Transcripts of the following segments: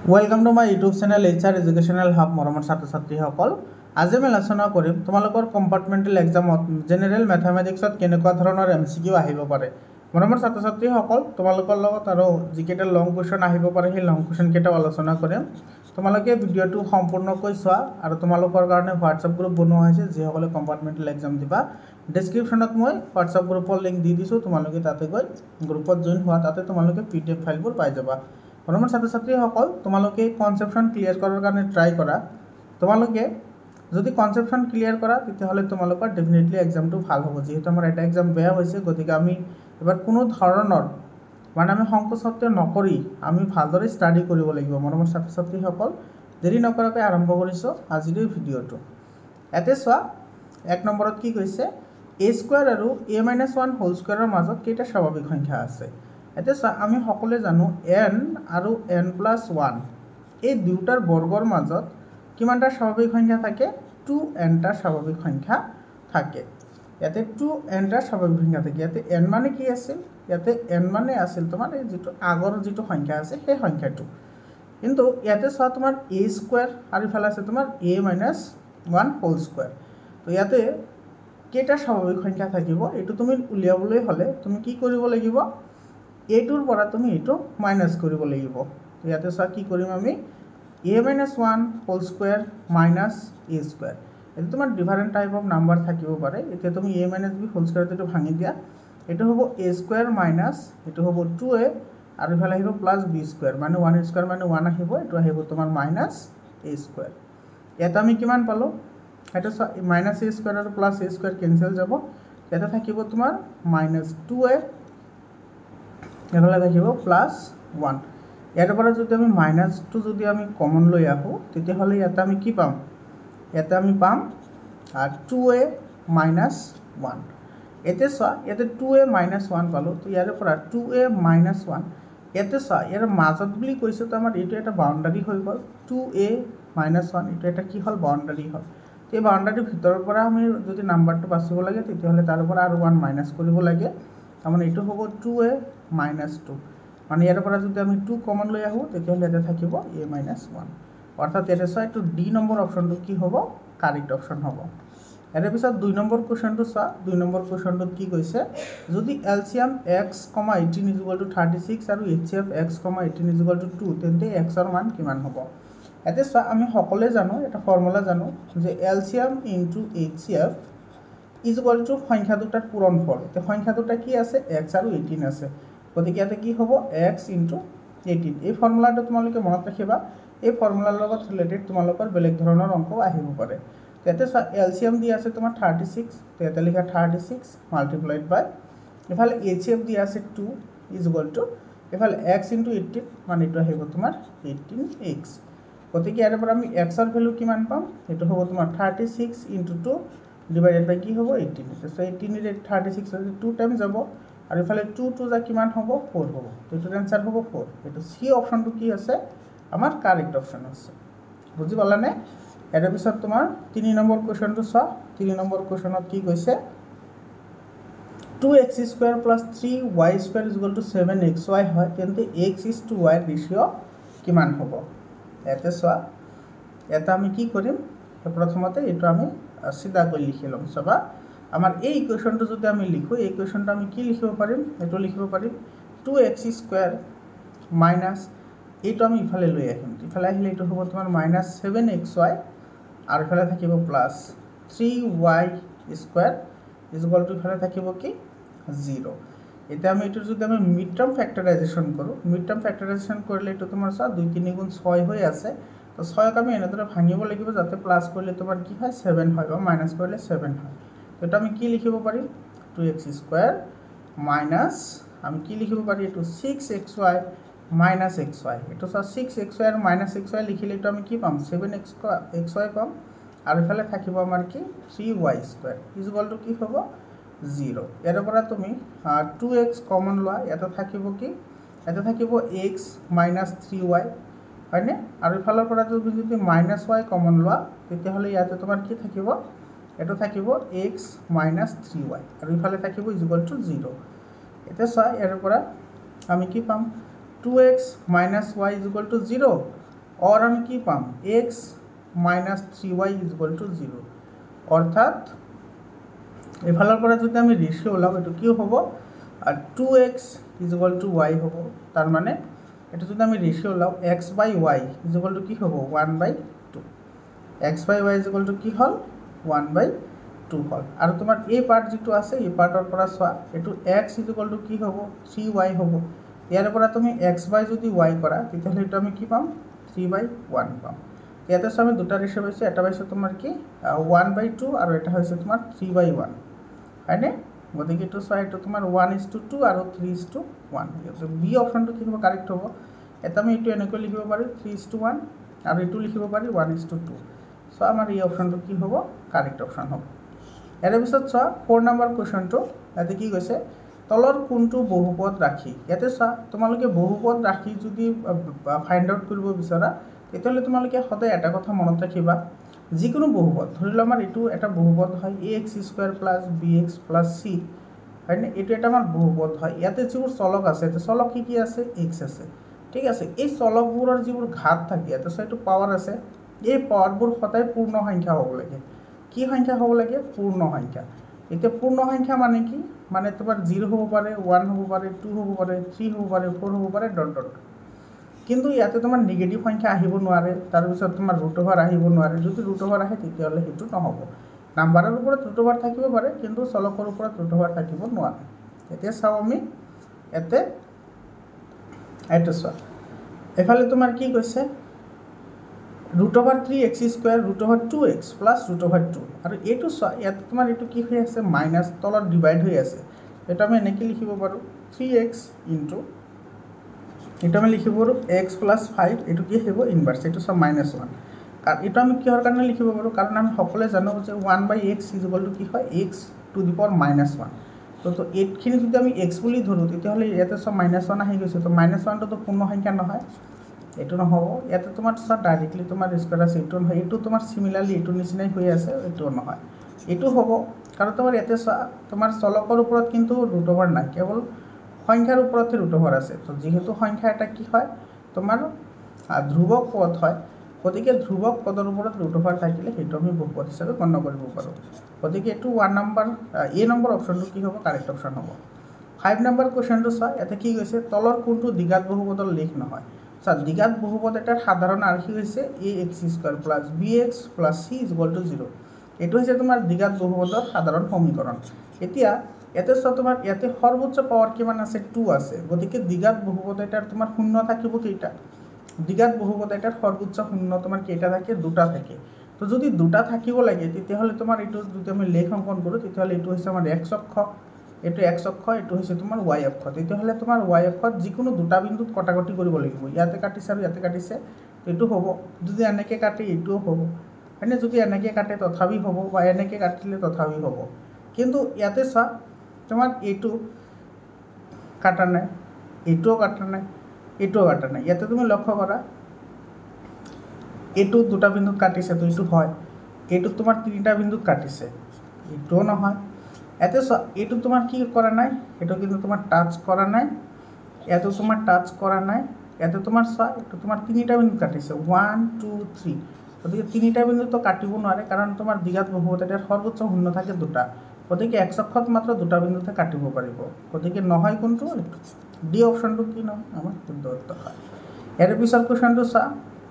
Welcome to my YouTube channel HR educational hub मरমৰ ছাত্ৰ ছাত্ৰীসকল আজি আমি আলোচনা কৰিম তোমালোকৰ কম্পাৰ্টমেণ্টেল এক্সামত জেনেৰেল ম্যাথমেটিক্সত কেনেকুৱা ধৰণৰ MCQ আহিব পাৰে মৰমৰ ছাত্ৰ ছাত্ৰীসকল তোমালোকৰ লগত আৰু যিকেইটা লং কোৱেশ্চন আহিব পাৰে সেই লং কোৱেশ্চন কেইটা আলোচনা কৰিম তোমালোকে ভিডিওটো সম্পূৰ্ণকৈ চোৱা আৰু তোমালোকৰ কাৰণে WhatsApp গ্ৰুপ বনোৱা হৈছে যিসকলে কম্পাৰ্টমেণ্টেল এক্সাম দিবা ডেসক্ৰিপচনত মই WhatsApp গ্ৰুপৰ লিংক দি দিছো তোমালোকে তাতে গৈ গ্ৰুপত জয়েন হোৱা তাতে তোমালোকে PDF ফাইলবোৰ পাই যাবা মৰমৰ ছাত্ৰ ছাত্ৰীসকল তোমালোকে কনসেপশন ক্লিয়াৰ কৰাৰ কাৰণে ট্ৰাই কৰা তোমালোকে যদি কনসেপশন ক্লিয়াৰ কৰা তেতিয়াহলে তোমালোকৰ ডেফিনেটলি এক্সামটো ভাল হ'ব যেহেতু আমাৰ এটা এক্সাম বেয়া হৈছে গতিকে আমি এবাৰ কোনো ধৰণৰ মানে আমি সংকোচত্ব নকৰি আমি ভালদৰে ষ্টাডি কৰিব লাগিব মৰমৰ ছাত্ৰ ছাত্ৰীসকল দেৰি নকৰাকৈ আৰম্ভ কৰিছো আজিৰ এই ভিডিওটো এতে চোৱা এক নম্বৰত কি কৈছে a² আৰু a-1 হোল স্কয়াৰৰ মাজত কেইটা স্বাভাৱিক সংখ্যা আছে এতে আমি সকলে জানো n আৰু n+1 এই দুটাৰ বৰ্গৰ মাজত কিমানটা স্বাভাৱিক সংখ্যা থাকে 2n টা স্বাভাৱিক সংখ্যা থাকে ইয়াতে 2n টা স্বাভাৱিক সংখ্যা থাকে ইয়াতে n মানে কি আছিল ইয়াতে n মানে আছিল তোমাৰ এই যেটো আগৰ যেটো সংখ্যা আছে সেই সংখ্যাটো কিন্তু ইয়াতে চোৱা তোমাৰ a² আৰু ইফালে আছে তোমাৰ a-1 হোল স্কয়াৰ তো ইয়াতে কেইটা স্বাভাৱিক সংখ্যা থাকিব এটো তুমি উলিয়াবলৈ হলে তুমি কি কৰিব লাগিব a2 পৰা তুমি এটো মাইনাস কৰিব লাগিব তো ইয়াতে চা কি কৰিম আমি a-1 whole square minus a² এটো তোমাৰ ডিফাৰেন্ট টাইপ অফ নাম্বাৰ থাকিব পাৰে এতিয়া তুমি a-b হোল স্কয়াৰটো এটো ভাঙি দিয়া এটো হ'ব a² মাইনাস এটো হ'ব 2a আৰু ইফালে আহিব প্লাস b² মানে 1² মানে 1 আহিব এটো আহিব তোমাৰ মাইনাস a² এটা আমি কিমান পালো এটা মাইনাস a² আৰু প্লাস a² কেনসেল যাব এটা থাকিব তোমাৰ মাইনাস 2a এফালে থাকিব প্লাস 1 ইয়াৰ পৰা যদি আমি মাইনাসটো যদি আমি কমন লৈ আহো তেতিয়াহলে এটা আমি কি পাম এটা আমি পাম 2a - 1 এতে চোৱা ইয়াতে 2a - 1 পালো তো ইয়াৰ পৰা 2a - 1 এতে চোৱা ইয়াৰ মাজত বুলি কৈছো তো আমাৰ এটো এটা বাউন্ডাৰি হৈ গল 2a - 1 এটো এটা কি হল বাউন্ডাৰি হল এই বাউন্ডাৰিৰ ভিতৰৰ পৰা আমি যদি নাম্বাৰটো বাছিব লাগে তেতিয়াহলে তাৰ পৰা আৰু 1 মাইনাস কৰিব লাগে মানে এটো হ'ব 2a - 2 মানে ইয়াৰ পৰা যদি আমি 2 কমন লৈ আহো তেতিয়াহলে এটা থাকিব a - 1 অৰ্থাৎ এতে চোৱা এটো ডি নম্বৰ অপচনটো কি হ'ব কাৰেক্ট অপচন হ'ব এৰ পিছত 2 নম্বৰ কোৱেশ্চনটো চোৱা 2 নম্বৰ কোৱেশ্চনটোত কি কৈছে যদি এলসিয়াম x, 18 36 আৰু HCF x, 18 2 তেন্তে x ৰ মান কিমান হ'ব এতে চোৱা আমি সকলে জানো এটা ফৰ্মুলা জানো যে এলসিয়াম ইনটু HCF সংখ্যা দুটাৰ পূৰণফল তে সংখ্যা দুটা কি আছে x আৰু 18 আছে গতিকে ইয়াতে কি হ'ব x * 18 এই ফৰ্মুলাটো তোমালোকে মনত ৰাখিবা এই ফৰ্মুলাৰ লগত ৰিলেটেড তোমালোকৰ বেলেগ ধৰণৰ অংক আহিব পাৰে তেতে এলসিয়াম দি আছে তোমাৰ 36 তেতে লিখা 36 মাল্টিপ্লাইড বাই ইফালে HCF দি আছে 2 ইফালে x * 18 মানে এটা আহিব তোমাৰ 18x গতিকে ইয়াৰ পৰা আমি x ৰ ভ্যালু কিমান পাম এটো হ'ব তোমাৰ 36 * 2 ডিভাইডেড বাই কি হ'ব 18 সো 18 ৰে 36 আছে 2 টাইম যাব আৰু ইফালে 2 যা কিমান হ'ব 4 হ'ব তো এটো आंसर হ'ব 4 এটো সি অপচনটো কি আছে আমাৰ কাৰেক্ট অপচন আছে বুজি পালানে এৰ পিছত তোমাৰ 3 নম্বৰ কোৱেশ্চনটো চোৱা 3 নম্বৰ কোৱেশ্চনত কি কৈছে 2x² + 3y² = 7xy হয় তেন্তে x is to y ৰেশিও কিমান হ'ব এতে চোৱা এটা আমি কি কৰিম প্ৰথমতে এটো আমি সিধা কৰি লিখি লম সবা আমাৰ এই ইকুৱেশনটো যদি আমি লিখো এই ইকুৱেশনটো আমি কি লিখিব পাৰিম এটো লিখিব পাৰিম 2x² মাইনাস এটো আমি ইফালে লৈ আহিম ইফালে আহিলে এটো হ'ব তোমাৰ -7xy আৰু ইফালে থাকিব প্লাস 3y² ইফালে থাকিব কি 0 এটা আমি এটো যদি আমি মিড টার্ম ফ্যাক্টরাইজেশন কৰো মিড টাৰ্ম ফ্যাক্টৰাইজেশন কৰিলে এটো তোমাৰ 2 3 গুণ 6 হৈ আছে তো 6 ক আমি এনেদৰে ভাঙিব লাগিব যাতে প্লাস কৰিলে তোমাৰ কি হয় 7 হয় বা মাইনাস কৰিলে 7 হয় তো এটা আমি কি লিখিব পাৰিম 2x² মাইনাস আমি কি লিখিব পাৰি এটো 6xy minus xy এটো 6xy আৰু -xy লিখিলে তো আমি কি পাম 7xy পাম আৰু ইফালে থাকিব আমাৰ কি 3y² কি হ'ব 0 এৰ পৰা তুমি 2x কমন লোৱা এটা থাকিব কি এটা থাকিব x - 3y হয়নে আৰু ইফালৰ পৰা যদি -y কমন লোৱা তেতিয়াহলে ইয়াতে তোমাৰ কি থাকিব এটো থাকিব x - 3y আৰু ইফালে থাকিব = 0 এটা চোৱা এৰ পৰা আমি কি পাম 2x minus y is equal to 0 और আমি কি পাম x minus 3y is equal two 0 অর্থাৎ এফালৰ পৰা যদি আমি রেশিও ওলাম এটো কি হ'ব 2x is equal two y হ'ব তার মানে এটা যদি আমি রেশিও ওলাম x by y is equal to কি হ'ব 1/2 x by y is equal to কি হল 1/2 হল আৰু তোমাৰ এই পাৰ্ট যেটো আছে এই পাৰ্টৰ পৰা সোৱা এটো x ইজ ইকুয়াল টু কি হ'ব 3y হ'ব ইয়াৰ পৰা তুমি x বাই যদি y কৰা তেতিয়াহলে এটা আমি কি পাম 3/1 পাম ইয়াতে আমি দুটা রেশিও পাইছো এটা পাইছো তোমাৰ কি 1/2 আৰু এটা হৈছে তোমাৰ 3/1 হয়নে গতিকে এটো সোৱা এটো তোমাৰ 1:2 আৰু 3:1 ইয়াতে বি অপশনটো কি হ'ব কাৰেক্ট হ'ব এটা আমি এটো এনেকৈ লিখিব পাৰি 3:1 আৰু এটো লিখিব পাৰি 1:2 সো আমাৰ এই অপশনটো কি হ'ব কাৰেক্ট অপশন হ'ব এৰ পিছত সোৱা 4 নম্বৰ কোৱেশ্চনটো ইয়াতে কি কৈছে তলৰ কোনটো বহুপদ ৰাখি ইয়াতে সোৱা তোমালোকে বহুপদ ৰাখি যদি ফাইন্ড আউট কৰিব বিচৰা তেতিয়াহলে তোমালোকে সদায় এটা কথা মনত ৰাখিবা যিকোনো বহুপদ ধৰিলো আমাৰ এটো এটা বহুপদ হয় ax² + bx + c হয়নে এটো এটা আমাৰ বহুপদ হয় ইয়াতে যিবোৰ চলক আছে তে চলক কি আছে x আছে ঠিক আছে এই চলকবোৰৰ যিবোৰ ঘাত থাকে ইয়াতে সৈটো পাৱাৰ আছে এই পাৱাৰবোৰ সদায় পূৰ্ণ সংখ্যা হ'ব লাগে কি সংখ্যা হ'ব লাগে পূৰ্ণ সংখ্যা এতিয়া পূৰ্ণ সংখ্যা মানে কি মানে তোমাৰ 0 হ'ব পাৰে 1 হ'ব পাৰে 2 হ'ব পাৰে 3 হ'ব পাৰে 4 হ'ব পাৰে ডট ডট কিন্তু ইয়াতে তোমাৰ নেগেটিভ সংখ্যা আহিব নোৱাৰে তাৰ পিছত তোমাৰ ৰুট ওভাৰ আহিব নোৱাৰে যদি ৰুট ওভাৰ আহে তেতিয়াহলে হেতু নহব নাম্বাৰৰ ওপৰত ৰুট ওভাৰ থাকিব পাৰে কিন্তু চলকৰ ওপৰত ৰুট ওভাৰ থাকিব নোৱাৰে এতিয়া চাও আমি এতে এটা চাও এফালে তোমাৰ কি কৈছে √3x² √2x + √2 আৰু এটো চাও ইয়াত তোমাৰ এটো কি হৈ আছে মাইনাস তলত ডিভাইড হৈ আছে এটা আমি এনেকৈ লিখিব পাৰো 3x * এটা আমি লিখিব পাৰো x + 5 এটো কি হ'ব ইনভাৰ্স এটো সব -1 কাৰণ এটা আমি কিহৰ কাৰণে লিখিব পাৰো কাৰণ আমি সকলোৱে জানো যে 1/x = কি হয় x টু দি পাৱাৰ -1 তো এইখিনি যদি আমি x বুলি ধৰো তেতিয়াহলে ইয়াতে সব -1 আহি গৈছে তো -1 তো পূৰ্ণ সংখ্যা নহয় এটো নহব ইয়াতে তোমাৰ সব ডাইৰেক্টলি তোমাৰ স্কয়াৰ আছে এটো নহয় এটো তোমাৰ সিমিলাৰলি এটো নিচিনাই হৈ আছে এটো নহয় এটো হ'ব কাৰণ তোমাৰ ইয়াতে তোমাৰ চলকৰ ওপৰত কিন্তু ৰুট ওভাৰ নাই কেৱল সংখ্যাৰ ওপৰতে ৰুট ওভাৰ আছে তো যেহেতু সংখ্যা এটা কি হয় তোমাৰ ধ্ৰুবক পদ হয় গতিকে ধ্ৰুবক পদৰ ওপৰত ৰুট ওভাৰ থাকিলে হেতু আমি বহুপদ হিচাপে গণ্য কৰিব পাৰো গতিকে এটো 1 নম্বৰ এ নম্বৰ অপশনটো কি হ'ব কাৰেক্ট অপশন হ'ব 5 নম্বৰ কোৱেশ্চনটো চোৱা ইয়াতে কি কৈছে তলৰ কোনটো দ্বিঘাত বহুপদৰ লেখ নহয় দ্বিঘাত বহুপদ এটাৰ সাধাৰণ আৰ্হি হৈছে ax² + bx + c = 0 এটো হৈছে তোমাৰ দ্বিঘাত বহুপদৰ সাধাৰণ সমীকৰণ এতিয়া এতে তোমাৰ ইয়াতে সৰ্বোচ্চ পাৱাৰ কিমান আছে 2 আছে গতিকে দ্বিঘাত বহুপদ এটাৰ তোমাৰ শূন্য থাকিব কেইটা দ্বিঘাত বহুপদ এটাৰ সৰ্বোচ্চ শূন্য তোমাৰ কেইটা থাকে দুটা থাকে তো যদি দুটা থাকিব লাগে তেতিয়াহলে তোমাৰ এটো যদি আমি লেখ অঙ্কন কৰো তেতিয়াহলে এটো হৈছে আমাৰ x অক্ষ এটো x অক্ষ এটো হৈছে তোমাৰ y অক্ষ তেতিয়াহলে তোমাৰ y অক্ষত যিকোনো দুটা বিন্দুত কটাকটি কৰিব লাগিব ইয়াতে কাটিছে আৰু ইয়াতে কাটিছে এটো হ'ব যদি এনেকে কাটে এটো হ'ব মানে যদি এনেকে কাটে তথাপি হ'ব বা এনেকে কাটিলে তথাপি হ'ব কিন্তু ইয়াতে চা তোমাৰ এটো কাটা নাই এটো কাটা নাই এটো কাটা নাই ইয়াতে তুমি লক্ষ্য কৰা এটো দুটা বিন্দুত কাটিছে তো এটো হয় এটো তোমাৰ তিনিটা বিন্দুত কাটিছে এটো নহয় এতে এটো তোমাৰ কি কৰা নাই এটো কিন্তু তোমাৰ টাচ কৰা নাই এটো তোমাৰ টাচ কৰা নাই এতে তোমাৰ এটো তোমাৰ তিনিটা বিন্দুত কাটিছে 1 2 3 গতিকে তিনিটা বিন্দু তো কাটিব নোৱাৰে কাৰণ তোমাৰ দ্বিঘাত বহুপদ এটাৰ সৰ্বোচ্চ শূন্য থাকে দুটা গতিকে x অক্ষত মাত্ৰ দুটা বিন্দুতে কাটিব পাৰিব গতিকে নহয় কোনটো ডি অপশনটো কি নহয় আমাৰ শুদ্ধ উত্তৰ হয় এৰ পিছৰ কোৱেশ্চনটো চা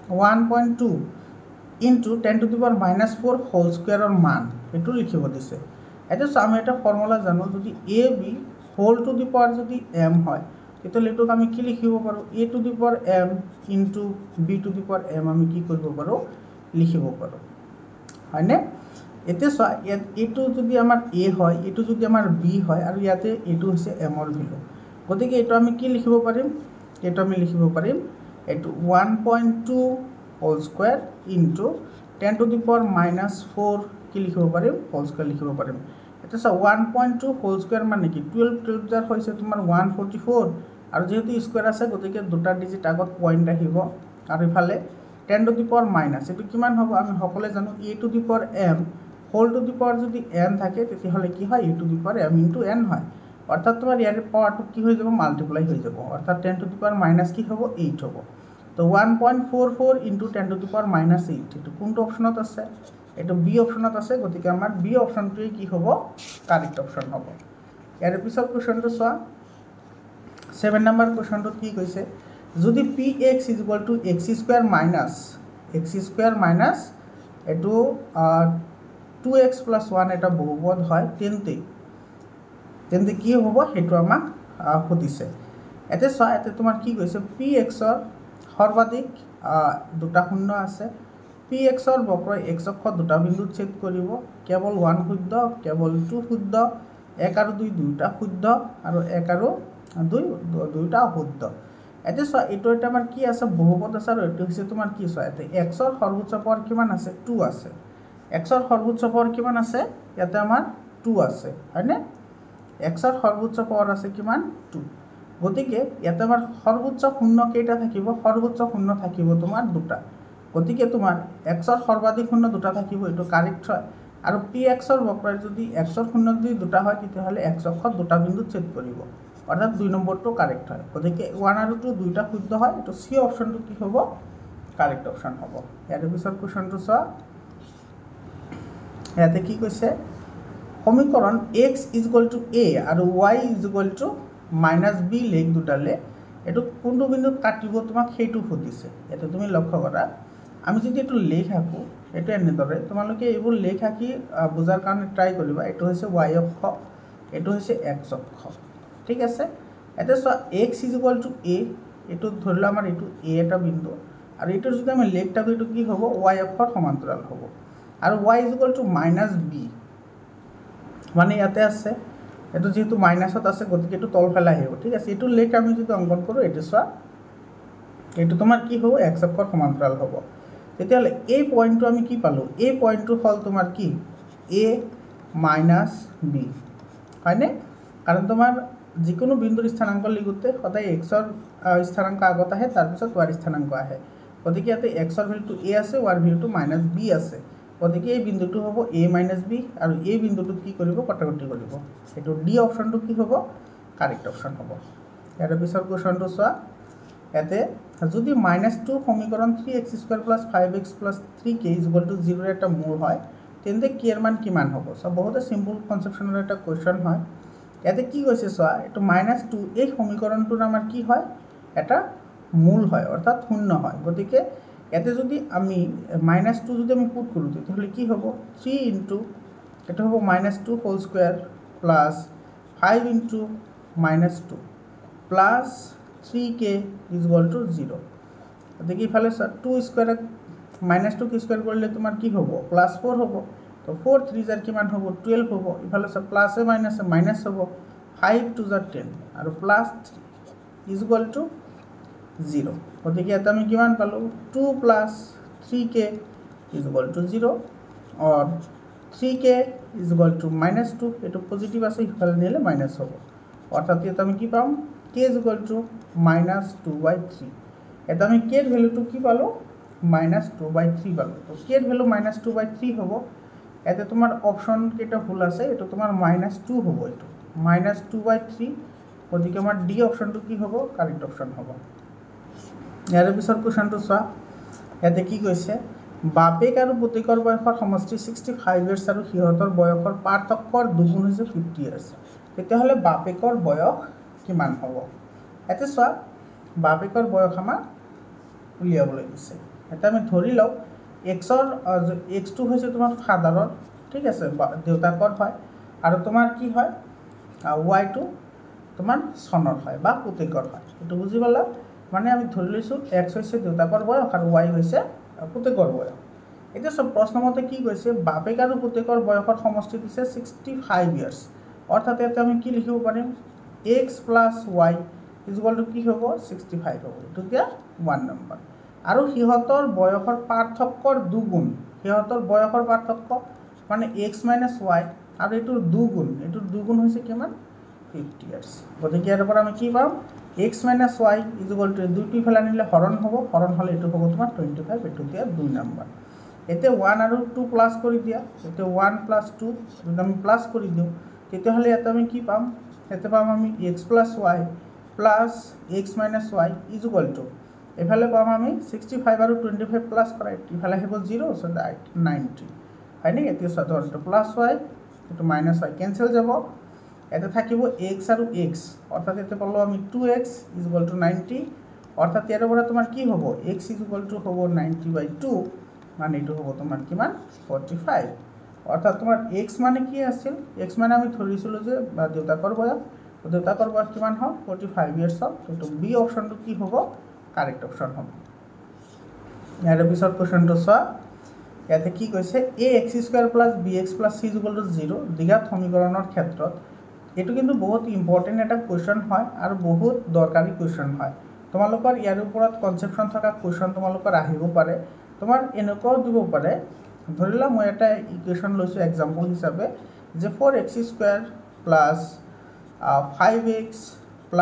1.2 into 10 to the power -4 whole square or মান এটো লিখিব দিছে এটা আমি এটা ফর্মুলা জানো যদি a b whole to the power যদি m হয় তেতিয়াহলে এটোক আমি কি লিখিব পাৰো a to the power m into b to the power m আমি কি কৰিব পাৰো লিখিব পাৰো হয়নে এতে এটো যদি আমাৰ a হয় এটো যদি আমাৰ b হয় আৰু ইয়াতে এটো হৈছে m ৰ ভ্যালু গতিকে এটো আমি কি লিখিব পাৰিম এটো আমি লিখিব পাৰিম এটো 1.2 whole square into 10 to the power -4 কি লিখিব পাৰিম whole square লিখিব পাৰিম এটা 1.2 whole square মানে কি 12 যাৰ হৈছে তোমাৰ 144 আৰু যেহেতু স্কয়াৰ আছে গতিকে দুটা ডিজিট আগত পয়েন্ট আহিব আৰু ইফালে 10 to the power মাইনাস এটো কিমান হ'ব আমি সকলে জানো a to the power m whole to the power যদি n থাকে তেতিয়াহলে কি হয় a to the power m into n হয় অর্থাৎ তোমার ইয়াৰ পাওয়ারটো কি হৈ যাব মাল্টিপ্লাই হৈ যাব অর্থাৎ 10 to the power মাইনাস কি হ'ব 8 হ'ব তো 1.44 ইনটু 10 টু দি পাৱাৰ -8 এইটো কোনটো অপশ্যনত আছে এইটো বি অপশ্যনত আছে গতিকে আমাৰ বি অপশ্যনটোৱে কি হ'ব কাৰেক্ট অপশ্যন হ'ব ইয়াৰ পিছত কোৱেশ্যনটো চোৱা 7 নম্বৰ কোৱেশ্যনটোত কি কৈছে যদি px = x² মাইনাছ এইটো 2x + 1 এটা বহুপদ হয় তেন্তে কি হ'ব সেইটো আমাক সুধিছে এতে চোৱা এতে তোমাৰ কি কৈছে px ৰ সৰ্বাধিক দুটা শূন্য আছে px ৰ বক্ৰই x অক্ষত দুটা বিন্দুত ছেদ কৰিব কেৱল 1 শুদ্ধ কেৱল 2 শুদ্ধ 1 আৰু 2 দুটা শুদ্ধ আৰু 1 আৰু 2 দুটা শুদ্ধ এতে চোৱা এইটো এটা আমাৰ কি আছে বহুপদ আছে আৰু এইটো হৈছে তোমাৰ কি চোৱা এতে x ৰ সৰ্বোচ্চ পাৱাৰ কিমান আছে 2 আছে x ৰ সৰ্বোচ্চ পাৱাৰ কিমান আছে ইয়াতে আমাৰ 2 আছে হয়নে x ৰ সৰ্বোচ্চ পাৱাৰ আছে কিমান 2 গতিকে ইয়াতে আমাৰ সৰ্বোচ্চ শূন্য কেইটা থাকিব সৰ্বোচ্চ শূন্য থাকিব তোমাৰ দুটা গতিকে তোমাৰ x ৰ সৰ্বাধিক শূন্য দুটা থাকিব এইটো কাৰেক্ট হয় আৰু px ৰ বক্ৰই যদি x ৰ শূন্য যদি দুটা হয় তেতিয়াহ'লে x অক্ষত দুটা বিন্দুত ছেদ কৰিব অৰ্থাৎ 2 নম্বৰটো কাৰেক্ট হয় গতিকে 1 আৰু 2 দুইটা শুদ্ধ হয় এইটো সি অপশ্যনটো কি হ'ব কাৰেক্ট অপশ্যন হ'ব ইয়াৰ পিছত কোৱেশ্যনটো চোৱা ইয়াতে কি কৈছে সমীকৰণ x = a আৰু y = -b লেখ দুটালে এইটো কোনটো বিন্দুত কাটিব তোমাক সেইটো সুধিছে এটা তুমি লক্ষ্য কৰা আমি যদি এইটো লেখ আঁকো এইটো এনেদৰে তোমালোকে এইবোৰ লেখ আঁকি বুজাৰ কাৰণে ট্ৰাই কৰিবা এইটো হৈছে y অক্ষ এইটো হৈছে x অক্ষ ঠিক আছে এটা চোৱা x = a এইটো ধৰি লও আমাৰ এইটো a এটা বিন্দু আৰু এইটো যদি আমি লেখ আঁকো এইটো কি হ'ব y অক্ষৰ সমান্তৰাল হ'ব আৰু y = -b মানে ইয়াতে আছে এইটো যেহেতু মাইনাছত আছে গতিকে এইটো তলফালে আহিব ঠিক আছে এইটো লেখ আমি যদি অংকন কৰোঁ এইটো চোৱা এইটো তোমাৰ কি হ'ব x অক্ষৰ সমান্তৰাল হ'ব তেতিয়াহ'লে এই পইণ্টটো আমি কি পালোঁ এই পইণ্টটো হ'ল তোমাৰ কি a - b হয়নে কাৰণ তোমাৰ যিকোনো বিন্দুৰ স্থানাংক লিখোঁতে সদায় x ৰ স্থানাংক আগত আহে তাৰপিছত y ৰ স্থানাংক আহে গতিকে ইয়াতে x ৰ ভেলুটো a আছে y ৰ ভেলুটো -b আছে গতিকে এই বিন্দুটো হ'ব a - b আৰু এই বিন্দুটোত কি কৰিব কটাকটি কৰিব এইটো ডি অপশ্যনটো কি হ'ব কাৰেক্ট অপশ্যন হ'ব ইয়াৰ পিছৰ কোৱেশ্যনটো চোৱা ইয়াতে যদি -2 সমীকৰণ 3x² + 5x + 3k = 0 এটা মূল হয় তেন্তে k এর মান কিমান হ'ব সব বহুতে সিম্পল কনসেপচনৰ এটা কোৱেশ্যন হয় ইয়াতে কি কৈছে চোৱা এইটো -2 এই সমীকৰণটোৰ আমাৰ কি হয় এটা মূল হয় অৰ্থাৎ শূন্য হয় গতিকে ইয়াতে যদি আমি -2 যদি আমি পুট কৰোঁ তেতিয়াহ'লে কি হ'ব 3 ইনটু এটা হ'ব -2 whole square plus 5 into -2 plus 3k = 0 গতিকে ইফালে 2 স্কয়ার -2 কি স্কয়ার করলে তোমার কি হ'ব +4 হ'ব তো 4 3 জাৰ কিমান হ'ব 12 হ'ব ইফালে প্লাসে মাইনাসে মাইনাস হ'ব 5 2 জাৰ 10 আৰু প্লাস 3 = 0 গতিকে এটা আমি কিমান পালো 2 + 3k = 0 और 3k = -2 এটা পজিটিভ আছে ইফালে নিলে মাইনাস হ'ব অর্থাৎ এটা আমি কি পাম k = -2/3 এটা আমি k এর ভ্যালুটো কি পালো -2/3 পালো তো k এর ভ্যালু -2/3 হ'ব এতে তোমার অপশন কেটা ভুল আছে এটা তোমার -2 হ'ব এটো -2/3 গতিকে আমার ডি অপশনটো কি হ'ব কারেক্ট অপশন হ'ব ইয়াৰ পিছৰ কোৱেশ্যনটো চোৱা ইয়াতে কি কৈছে বাপেক আৰু পুতেকৰ বয়সৰ সমষ্টি 65 ইয়াৰ্ছ আৰু সিহঁতৰ বয়সৰ পাৰ্থক্যৰ দুগুণ হৈছে 50 ইয়াৰ্ছ তেতিয়াহ'লে বাপেকৰ বয়স কিমান হ'ব ইয়াতে চোৱা বাপেকৰ বয়স আমাৰ উলিয়াবলৈ দিছে এটা আমি ধৰি লওঁ x2 হৈছে তোমাৰ ফাদাৰৰ ঠিক আছে দেউতাকৰ হয় আৰু তোমাৰ কি হয় y2 তোমাৰ সনৰ হয় বা পুতেকৰ হয় এটো বুজি পালা মানে আমি ধৰি লৈছো x হৈছে দেউতাকৰ বয়স আৰু y হৈছে পুতেকৰ বয়স এটা সব প্ৰশ্নমতে কি কৈছে বাপেক আৰু পুতেকৰ বয়সৰ সমষ্টি দিছে 65 ইয়াৰ্ছ অৰ্থাৎ এটা আমি কি লিখিব পাৰিম x + y = কি হ'ব 65 হ'ব এটো দিয়া 1 নম্বৰ আৰু সিহঁতৰ বয়সৰ পাৰ্থক্যৰ দুগুণ সিহঁতৰ বয়সৰ পাৰ্থক্য মানে x - y আৰু এটোৰ দুগুণ হৈছে কিমান 50 ইয়াৰ্ছ গতিকে ইয়াৰ পৰা আমি কি পাম x - y = দুইটি ফেলা নিলে হৰণ হ'ব হৰণ হলে এটো হ'ব তোমাৰ 25 এটো দিয়া 2 নম্বৰ এতে 1 আৰু 2 প্লাস কৰি দিয়া এতে 1 + 2 যদি আমি প্লাস কৰি দিও তেতিয়াহ'লে এটা আমি কি পাম এতে পাম আমি x + y plus x - y = এফালে পাম আমি 65 আৰু 25 প্লাছ কৰা ইফালে আহিব 0 সো 90 হয় নে এতিয়া ধৰ এইটো প্লাছ হয় এইটো মাইনাছ হয় কেনসেল যাব এটা থাকিব x আৰু x অৰ্থাৎ এতে পালো আমি 2x = 90 অর্থাৎ এর উপরে তোমার কি হবো x = হবো 90/2 মানে এটা হবো তোমার কিমান 45 অর্থাৎ তোমার x মানে কি আছিল x মানে আমি ধৰিছিল যে দেউতাকৰ বয়স তো দেউতাকৰ বয়স কিমান হয় 45 ইয়াৰ্স হল তো বি অপশনটো কি হবো কাৰেক্ট অপশন হবে ইয়াৰ পিছত কোৱেশ্চনটো চোৱা ইয়াতে কি কৈছে ax² + bx + c = 0 দ্বিঘাত সমীকৰণৰ ক্ষেত্ৰত এটো কিন্তু বহুত ইম্পৰ্টেন্ট এটা কোৱেশ্চন হয় আৰু বহুত দৰকাৰী কোৱেশ্চন হয় তোমালোকৰ ইয়াৰ ওপৰত কনসেপশন থকা কোৱেশ্চন তোমালোকৰ আহিব পাৰে তোমাৰ এনেকুৱা দিব পাৰে ধৰিলা মই এটা ইকুৱেশ্যন লৈছো एग्जांपल হিচাপে যে 4x² + 5x +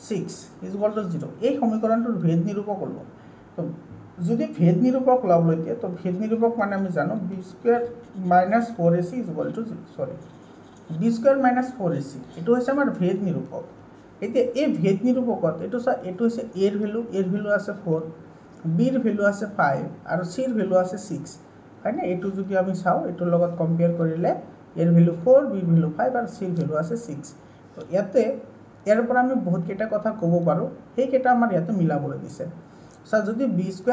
6 = 0 এই সমীকৰণটোৰ ভেদ নিৰূপক হল তো যদি ভেদ নিৰূপক লব লইতে তো ভেদ নিৰূপক মানে আমি জানো b² - 4ac = সৰি b² - 4ac এটো হৈছে আমাৰ ভেদ নিৰূপক এতিয়া এই ভেদ নিৰূপকত এটো হৈছে a ৰ ভ্যালু আছে 4 b ৰ ভ্যালু আছে 5 আৰু c ৰ ভ্যালু আছে 6 হয়নে এটো যদি আমি চাও এটোৰ লগত কম্পেয়াৰ কৰিলে a ৰ ভ্যালু 4 b ৰ ভ্যালু 5 আৰু c ৰ ভ্যালু আছে 6 তো ইয়াতে ইয়াৰ পৰা আমি বহুত কেইটা কথা ক'ব পাৰো সেই কেইটা আমাৰ ইয়াতে মিলাবলৈ দিছে যদি b² -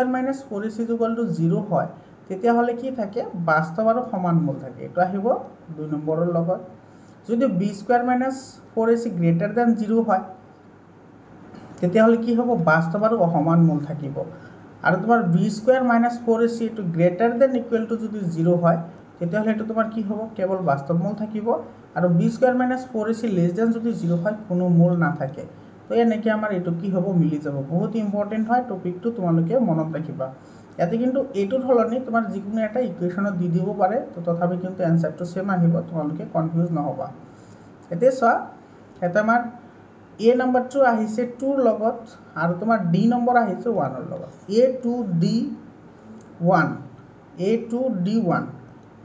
4ac = 0 হয় তেতিয়া হলে কি থাকে বাস্তৱ আৰু সমান মূল থাকে এটো আহিব 2 নম্বৰৰ লগত যদি b² - 4ac > 0 হয় তেতিয়া হলে কি হ'ব বাস্তৱ আৰু অসমান মূল থাকিব আৰু তোমাৰ b² - 4ac টো > যদি 0 হয় তেতিয়া হলে এটো তোমাৰ কি হ'ব কেৱল বাস্তৱ মূল থাকিব আৰু b² - 4ac <> যদি 0 হয় কোনো মূল নাথাকে তো এনেকৈ আমাৰ এটো কি হ'ব মিলি যাব বহুত ইম্পৰ্টেন্ট হয় টপিকটো তোমালোকে মনত ৰাখিবা ইয়াতে কিন্তু এটোৰ হলনি তোমাৰ যিকোনো এটা ইকুৱেশ্যনত দি দিব পাৰে তো তথাপি কিন্তু এনসাৰটো সেম আহিব তোমালোকে কনফিউজ নহবা এতে চোৱা এটা আমাৰ a নম্বৰটো আহিছে 2 ৰ লগত আৰু তোমাৰ d নম্বৰ আহিছে 1 ৰ লগত a to d1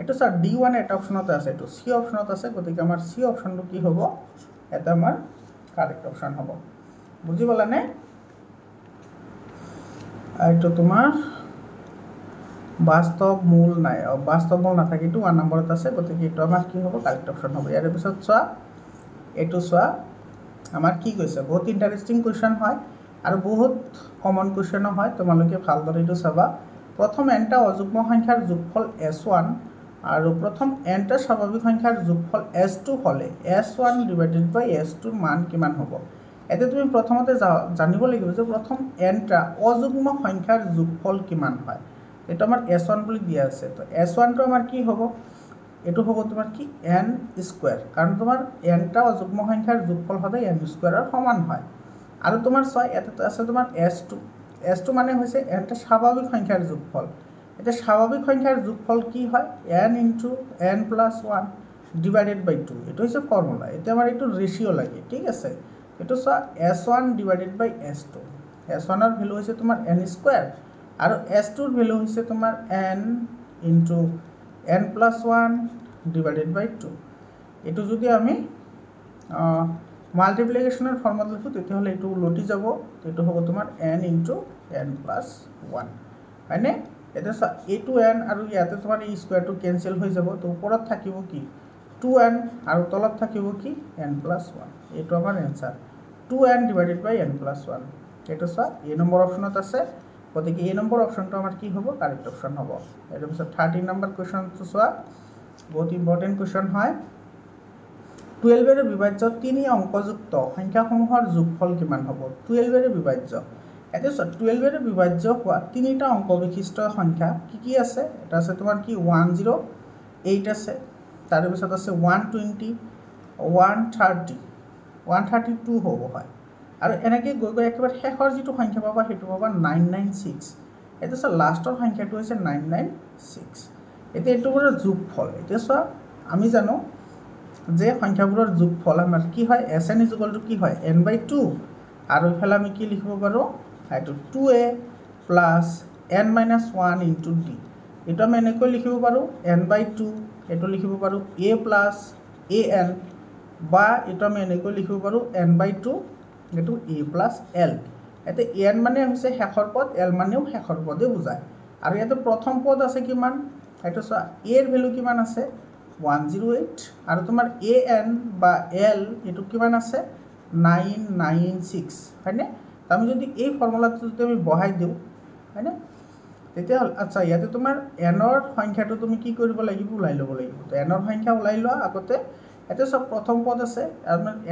এটো স্যাৰ d1 এটা অপশনত আছে এটো c অপশনত আছে গতিকে আমাৰ c অপশনটো কি হ'ব এটা আমাৰ কাৰেক্ট অপশন হ'ব বুজি পালানে এইটো তোমাৰ বাস্তৱ মূল নাই বাস্তৱ মূল নাথাকে এটো 1 নম্বৰত আছে গতিকে এটো আমাৰ কি হ'ব কাৰেক্ট অপশন হ'ব ইয়াৰ পিছত চোৱা এটো চোৱা আমাৰ কি কৈছে বহুত ইন্টাৰেস্টিং কোৱেশ্চন হয় আৰু বহুত কমন কোৱেশ্চন হয় তোমালোকে ভালদৰে এটো চাবা প্ৰথম nটা অযুগ্ম সংখ্যাৰ যোগফল s1 আৰু প্ৰথম nটা স্বাভাৱিক সংখ্যাৰ যোগফল s2 হলে s1 / s2 ৰ মান কিমান হ'ব এতে তুমি প্ৰথমতে জানিব লাগিব যে প্ৰথম nটা অযুগ্ম সংখ্যাৰ যোগফল কিমান হয় এটা আমাৰ s1 বুলি দিয়া আছে তো s1 টো আমাৰ কি হ'ব এটো হ'ব তোমাৰ কি n² কাৰণ তোমাৰ nটা অযুগ্ম সংখ্যাৰ যোগফল সদায় n² ৰ সমান হয় আৰু তোমাৰ ছয় এতে আছে তোমাৰ s2 মানে হৈছে nটা স্বাভাৱিক সংখ্যাৰ যোগফল এটা স্বাভাৱিক সংখ্যাৰ যোগফল কি হয় n * n + 1 / 2 এটো হৈছে ফৰ্মুলা এটা আমাৰ এটো ৰেশিও লাগে ঠিক আছে এটো চোৱা s1 / s2 s1 ৰ ভ্যালু হৈছে তোমাৰ n² আৰু s2 ৰ ভ্যালু হৈছে তোমাৰ n * n + 1 / 2 এটো যদি আমি মাল্টিপ্লিকেশনৰ ফৰ্মত লিখো তেতিয়া হলে এটো লটি যাব এটো হ'ব তোমাৰ n * n + 1 হয়নে এটা এটো n আৰু ইয়াতে তোমাৰ এই স্কয়াৰটো কেনসেল হৈ যাব তো ওপৰত থাকিব কি 2n আৰু তলত থাকিব কি n + 1 এটো আমাৰ आंसर 2n / n + 1 এটো চোৱা a নম্বৰ অপশনত আছে গতিকে a নম্বৰ অপশনটো আমাৰ কি হ'ব কাৰেক্ট অপশন হ'ব এৰ পিছত 13 নম্বৰ কোৱেশ্চনটো চোৱা বহুত ইম্পৰ্টেন্ট কোৱেশ্চন হয় 12 এৰ বিভাজ্য 3 অঙ্কযুক্ত সংখ্যাসমূহৰ যোগফল কিমান হ'ব 12 এৰ বিভাজ্য এতে 12 এৰ বিভাজ্য হোৱা তিনিটা অঙ্ক বিশিষ্ট সংখ্যা কি আছে এটা আছে তোমাৰ কি 108 আছে তাৰ পিছত আছে 120 130 132 হ'ব হয় আৰু এনেকৈ গৈ একেবাৰে শেষৰ যিটো সংখ্যা পাবা হেতু পাবা 996 এটা লাষ্টৰ সংখ্যাটো হৈছে 996 এটা এটোৰ যোগফল এটা চোৱা আমি জানো যে সংখ্যাবোৰৰ যোগফল আমাৰ কি হয় sn = কি হয় n/2 আৰু ইফালে আমি কি লিখিব পাৰো এটো 2a + n - 1 * d এটো আমি এনেকৈ লিখিব পাৰো n/2 এটো লিখিব পাৰো a + an বা এটো আমি এনেকৈ লিখিব পাৰো n/2 এটো a + l ইয়াতে এন মানে হৈছে শেষৰ পদ, এল মানেও শেষৰ পদে বুজায়। আৰু ইয়াতে প্ৰথম পদ আছে কিমান, এইটো চোৱা এৰ ভেলু কিমান আছে 108 আৰু তোমাৰ এ এন বা এল এইটো কিমান আছে 996 হয়নে। আমি যদি এই ফৰ্মুলাটো যদি আমি বহাই দিওঁ হয়নে, তেতিয়াহ'লে আচ্ছা ইয়াতে তোমাৰ এনৰ সংখ্যাটো তুমি কি কৰিব লাগিব, ওলাই ল'ব লাগিব। তো এনৰ সংখ্যা ওলাই লোৱা আগতে। ইয়াতে চব প্ৰথম পদ আছে,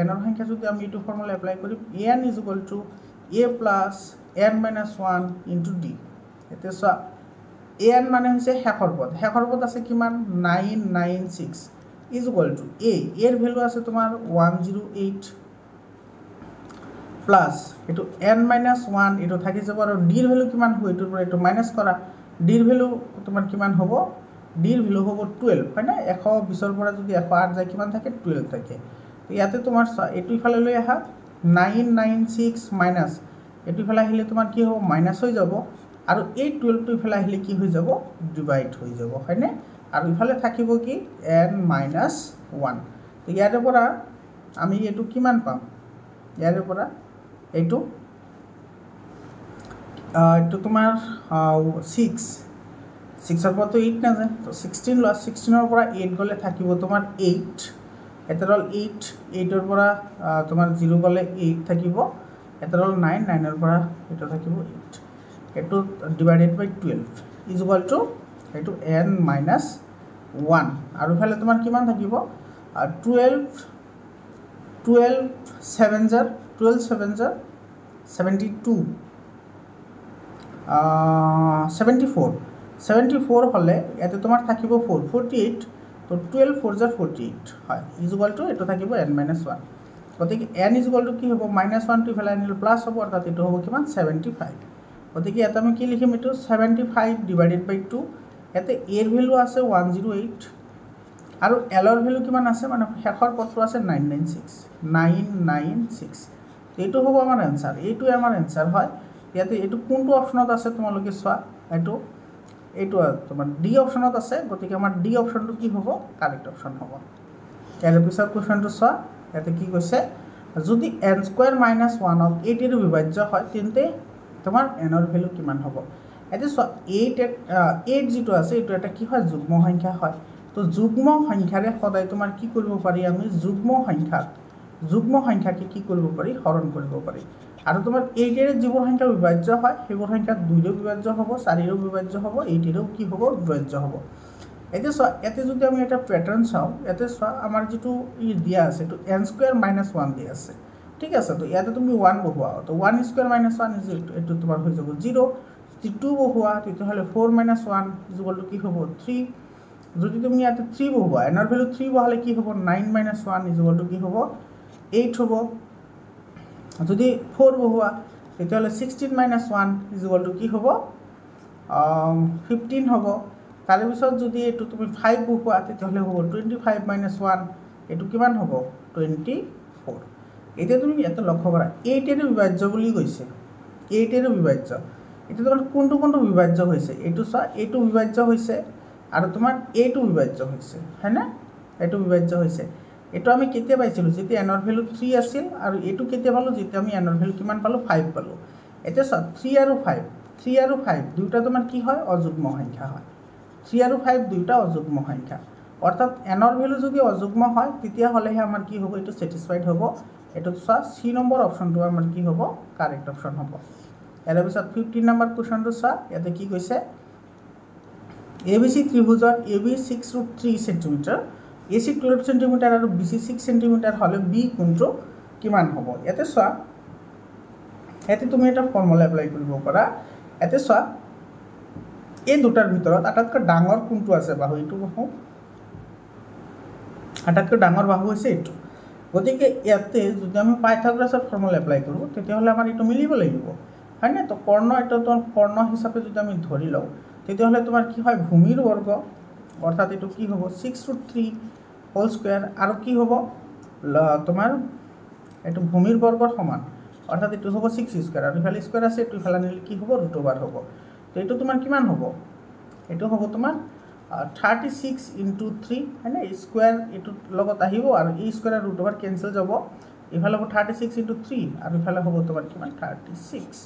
এনৰ সংখ্যা যদি আমি এইটো ফৰ্মুলা এপ্লাই কৰিম N is equal two A plus N minus 1 into D. এতিয়া চোৱা এ এন মানে হৈছে শেষৰ পদ, শেষৰ পদ আছে কিমান 996 ইজ ইকুৱেল টু এৰ ভেলু আছে তোমাৰ 108 প্লাছ এইটো এন মাইনাছ 1 এইটো থাকি যাব, আৰু ডিৰ ভেলু কিমান হ'ব এইটোৰ পৰা এইটো মাইনাছ কৰা। ডিৰ ভেলু তোমাৰ কিমান হ'ব, ডিৰ ভেলু হ'ব 12 হয় না। 120ৰ পৰা যদি 108 যায় কিমান থাকে 12 থাকে। ইয়াতে তোমাৰ চোৱা এইটো ইফালে লৈ আহা 996 মাইনাছ এইটো ইফালে আহিলে তোমাৰ কি হ'ব মাইনাছ হৈ যাব, আৰু এই 12টো ইফালে আহিলে কি হৈ যাব ডিভাইড হৈ যাব হয়নে। আৰু ইফালে থাকিব কি এন মাইনাছ 1। তো ইয়াৰে পৰা আমি এইটো কিমান পাম, ইয়াৰে পৰা এইটো তোমাৰ 6ৰ পৰাতো 8 নাযায়, তো 16 লোৱা, 16ৰ পৰা 8 গ'লে থাকিব তোমাৰ 8, এটা হ'ল 8ৰ পৰা তোমাৰ 0 গ'লে 8 থাকিব, এটা হ'ল 9ৰ পৰা এইটো থাকিব 8, এইটো divided by 12 is equal to এইটো এন মাইনাছ 1। আৰু ইফালে তোমাৰ কিমান থাকিব 12 7 জাৰ 72 74 হ'লে ইয়াতে তোমাৰ থাকিব 48, তো 12 4 জাৰ 48 হয় ইজ ইকুৱেল টু এইটো থাকিব এন মাইনাছ 1। গতিকে এন ইজ ইকুৱেল টু কি হ'ব -1টো ইফালে আনিলে প্লাছ হ'ব, অৰ্থাৎ এইটো হ'ব কিমান 75। গতিকে ইয়াতে আমি কি লিখিম এইটো 75 ডিভাইডেড বাই 2। ইয়াতে এৰ ভেলু আছে 108 আৰু এলৰ ভেলু কিমান আছে, মানে শেষৰ পদটো আছে 996। এইটো হ'ব আমাৰ এনচাৰ, এইটোৱে আমাৰ এনচাৰ হয়। ইয়াতে এইটো কোনটো অপশ্যনত আছে তোমালোকে চোৱা, এইটো তোমাৰ ডি অপশ্যনত আছে। গতিকে আমাৰ ডি অপশ্যনটো কি হ'ব কাৰেক্ট অপশ্যন হ'ব। ইয়াৰ পিছত কুৱেশ্যনটো চোৱা, ইয়াতে কি কৈছে যদি এন স্কুৱেৰ মাইনাছ 1ক 8 বিভাজ্য হয় তেন্তে তোমাৰ এনৰ ভেলু কিমান হ'ব। এতিয়া চোৱা 8 যিটো আছে এইটো এটা কি হয় যুগ্ম সংখ্যা হয়। তো যুগ্ম সংখ্যাৰে সদায় তোমাৰ কি কৰিব পাৰি, আমি যুগ্ম সংখ্যাকে কি কৰিব পাৰি হৰণ কৰিব পাৰি। আৰু তোমাৰ 8 যিবোৰ সংখ্যা বিভাজ্য হয় সেইবোৰ সংখ্যা 2ৰেও বিভাজ্য হ'ব, 4ৰেও বিভাজ্য হ'ব, 8ৰেও কি হ'ব বিভাজ্য হ'ব। এতিয়া চোৱা ইয়াতে যদি আমি এটা পেটাৰ্ণ চাওঁ, ইয়াতে চোৱা আমাৰ যিটো দিয়া আছে এইটো এন স্কুৱেৰ মাইনাছ 1 দিয়া আছে, ঠিক আছে। তো ইয়াতে তুমি 1 বহোৱা, তো 1 স্কুৱেৰ মাইনাছ 1 এইটো তোমাৰ হৈ যাব 0। যদি 2 বহোৱা তেতিয়াহ'লে 4 মাইনাছ 1 ইজ ইকুৱেল টু কি হ'ব 3। যদি তুমি ইয়াতে 3 বহোৱা, এনৰ ভেলু 3 বহালে কি হ'ব 9 মাইনাছ 1 ইজ ইকুৱেল টু কি হ'ব 8 হ'ব। যদি 4 বহোৱা তেতিয়াহ'লে 16 মাইনাছ 1 ইজ ইকুৱেল টু কি হ'ব 15 হ'ব। তাৰপিছত যদি এইটো তুমি 5 বহোৱা তেতিয়াহ'লে হ'ব 25 মাইনাছ 1 এইটো কিমান হ'ব 24। এতিয়া তুমি ইয়াতে লক্ষ্য কৰা 8 বিভাজ্য বুলি কৈছে, 8 বিভাজ্য। এতিয়া তোমাৰ কোনটো বিভাজ্য হৈছে এইটো চোৱা, এইটো বিভাজ্য হৈছে আৰু তোমাৰ এইটো বিভাজ্য হৈছে হয়নে, এইটো বিভাজ্য হৈছে। এইটো আমি কেতিয়া পাইছিলোঁ যেতিয়া এনৰ ভেলু 3 আছিল, আৰু এইটো কেতিয়া পালোঁ যেতিয়া আমি এনৰ ভেলু কিমান পালোঁ 5 পালোঁ। এতিয়া চোৱা 3 আৰু 5 দুয়োটা তোমাৰ কি হয় অযুগ্ম সংখ্যা হয়। 3 আৰু 5 দুয়োটা অযুগ্ম সংখ্যা, অৰ্থাৎ এনৰ ভেলু যদি অযুগ্ম হয় তেতিয়াহ'লেহে আমাৰ কি হ'ব এইটো ছেটিছফাইড হ'ব। এইটো চোৱা চি নম্বৰ অপশ্যনটো আমাৰ কি হ'ব কাৰেক্ট অপশ্যন হ'ব। ইয়াৰ পিছত 15 নম্বৰ কুৱেশ্যনটো চোৱা, ইয়াতে কি কৈছে ABC ত্ৰিভুজৰ AB 6√3 সেণ্টিমিটাৰ, AC 12 সেণ্টিমিটাৰ আৰু BC 6 সেণ্টিমিটাৰ হ'লে B কোনটো কিমান হ'ব। ইয়াতে চোৱা ইয়াতে তুমি এটা ফৰ্মুলা এপ্লাই কৰিব পাৰা। ইয়াতে চোৱা এই দুটাৰ ভিতৰত আটাইতকৈ ডাঙৰ কোনটো আছে বাহু, এইটো বাহু আটাইতকৈ ডাঙৰ বাহু হৈছে এইটো। গতিকে ইয়াতে যদি আমি পাইথাগোৰাছৰ ফৰ্মুলা এপ্লাই কৰোঁ তেতিয়াহ'লে আমাৰ এইটো মিলিব লাগিব হয়নে। তো কৰ্ণ হিচাপে যদি আমি ধৰি লওঁ তেতিয়াহ'লে তোমাৰ কি হয় ভূমিৰ বৰ্গ, অৰ্থাৎ এইটো কি হ'ব 6√3 হোল স্কুৱেৰ, আৰু কি হ'ব তোমাৰ এইটো ভূমিৰ বৰ্গৰ সমান, অৰ্থাৎ এইটো হ'ব 6 স্কুৱেৰ, আৰু ইফালে স্কুৱেৰ আছে এইটো ইফালে আনিলে কি হ'ব √ওভাৰ হ'ব। তো এইটো তোমাৰ কিমান হ'ব, এইটো হ'ব তোমাৰ 36 × 3 হয়নে। স্কুৱেৰ এইটোৰ লগত আহিব আৰু এই স্কুৱেৰ আৰু √ওভাৰ কেঞ্চেল যাব, এইফালে হ'ব 36 × 3 আৰু এইফালে হ'ব তোমাৰ কিমান 36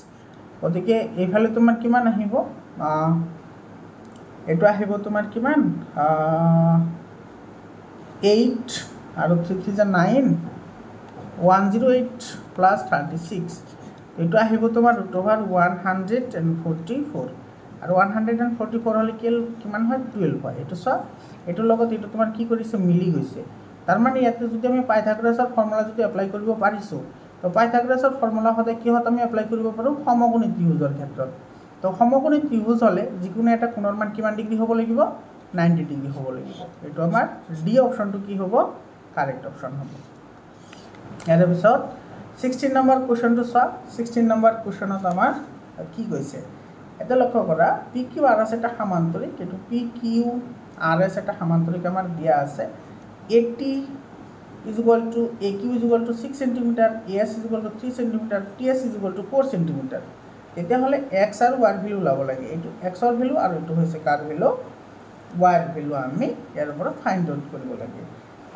গতিকে এইফালে তোমাৰ কিমান আহিব এইটো আহিব তোমাৰ কিমান 8 আৰু 3 3 9 108 প্লাছ 36 এইটো আহিব তোমাৰ √144 আৰু 144 হ'লে কিমান হয় 12 হয় এইটো চোৱা এইটোৰ লগত এইটো তোমাৰ কি কৰিছে মিলি গৈছে তাৰমানে ইয়াতে যদি আমি পাইথাগোৰাছৰ ফৰ্মুলা যদি এপ্লাই কৰিব পাৰিছোঁ তো পাইথাগোৰাছৰ ফৰ্মুলা সদায় কিহত আমি এপ্লাই কৰিব পাৰোঁ সমকোণী ত্ৰিভুজৰ ক্ষেত্ৰত তো সমকোণী ত্ৰিভুজ হ'লে যিকোনো এটা কোণৰ মান কিমান ডিগ্ৰী হ'ব লাগিব 90 ডিগ্ৰী হ'ব লাগিব এইটো আমাৰ ডি অপশ্যনটো কি হ'ব কাৰেক্ট অপশ্যন হ'ব ইয়াৰ পিছত 16 নম্বৰ কুৱেশ্যনটো চোৱা 16 নম্বৰ কুৱেশ্যনত আমাৰ কি কৈছে এটা লক্ষ্য কৰা পি কিউ আৰ এছ এটা সমান্তৰিক এইটো পি কিউ আৰ এছ এটা সমান্তৰিক আমাৰ দিয়া আছে 80 = AQ = 6 centimetre AS = 3 centimetre TS = 4 centimetre তেতিয়াহ'লে x আৰু y ভ্যালু ওলাব লাগে এইটো x ৰ ভ্যালু আৰু এইটো হৈছে কাৰ ভ্যালু y ৰ ভ্যালু আমি ইয়াৰ পৰা ফাইন্ড আউট কৰিব লাগে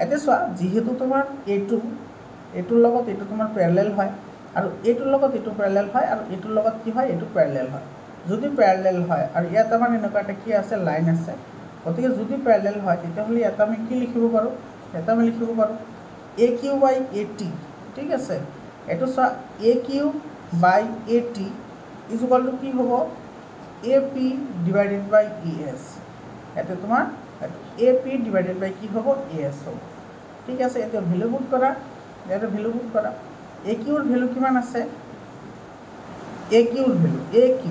এতে চোৱা যেহেতু তোমাৰ এইটোৰ লগত এইটো তোমাৰ প্যাৰালেল হয় আৰু এইটোৰ লগত এইটো প্যাৰালেল হয় আৰু এইটোৰ লগত কি হয় এইটো প্যাৰালেল হয় যদি প্যাৰালেল হয় আৰু ইয়াত আমাৰ এনেকুৱা এটা কি আছে লাইন আছে গতিকে যদি প্যাৰালেল হয় তেতিয়াহ'লে ইয়াত আমি কি লিখিব পাৰোঁ এটা আমি লিখিব পাৰোঁ AQ/AT ঠিক আছে এইটো চোৱা AQ/AT = কি হ'ব AP / ES এতে তোমাৰ AP / কি হ'ব ES হ'ব ঠিক আছে এতিয়া ভ্যালু পুট কৰা ইয়াতে ভ্যালু পুট কৰা AQ ৰ ভ্যালু কিমান আছে AQ ৰ ভ্যালু AQ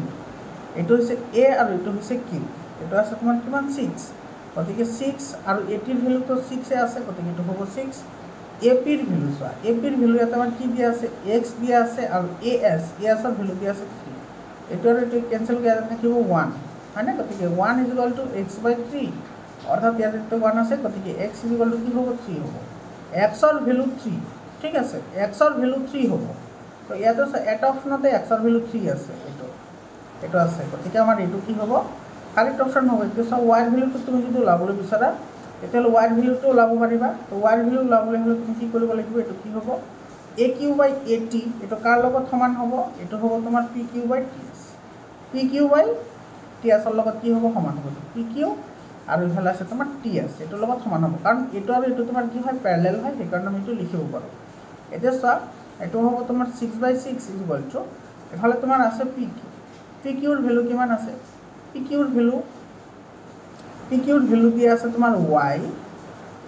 এইটো হৈছে A আৰু এইটো হৈছে Q এইটো আছে তোমাৰ কিমান 6 গতিকে 6 আৰু AT ৰ ভ্যালু তো 6 এ আছে গতিকে এইটো হ'ব 6 AP ৰ ভ্যালু চোৱা AP ৰ ভ্যালু এটা আমাৰ কি দিয়া আছে x দিয়া আছে আৰু AS ৰ ভ্যালু দিয়া আছে 3 এইটো আৰু এইটো কেনসেল কৰি ইয়াতে থাকিব 1 হয়নে গতিকে 1 = x/3 অৰ্থাৎ ইয়াতে 1 আছে গতিকে x = কি হ'ব 3 হ'ব x ৰ ভ্যালু 3 ঠিক আছে x ৰ ভ্যালু 3 হ'ব তো ইয়াতে এটা অপশনতে x ৰ ভ্যালু 3 আছে এইটো আছে গতিকে আমাৰ এইটো কি হ'ব কাৰেক্ট অপশন হবে তো সব y ভ্যালুটো তুমি যদি ওলাবলৈ বিচাৰা তেতিয়াহ'লে y ভ্যালুটো ওলাব পাৰিবা তো y ভ্যালু ওলাবলৈ হ'লে তুমি কি কৰিব লাগিব এইটো কি হ'ব AQ/AT এইটো কাৰ লগত সমান হ'ব এইটো হ'ব তোমাৰ PQ/TS PQ/TS ৰ লগত কি হ'ব সমান হ'ব PQ আৰু ইফালে আছে তোমাৰ TS এইটোৰ লগত সমান হ'ব কাৰণ এইটো আৰু এইটো তোমাৰ কি হয় প্যাৰালেল হয় সেইকাৰণে আমি এইটো লিখিব পাৰোঁ এতিয়া চোৱা এইটো হ'ব তোমাৰ 6/6 = এফালে তোমাৰ আছে PQ ৰ ভ্যালু কিমান আছে PQ ৰ ভ্যালু দিয়া আছে তোমাৰ y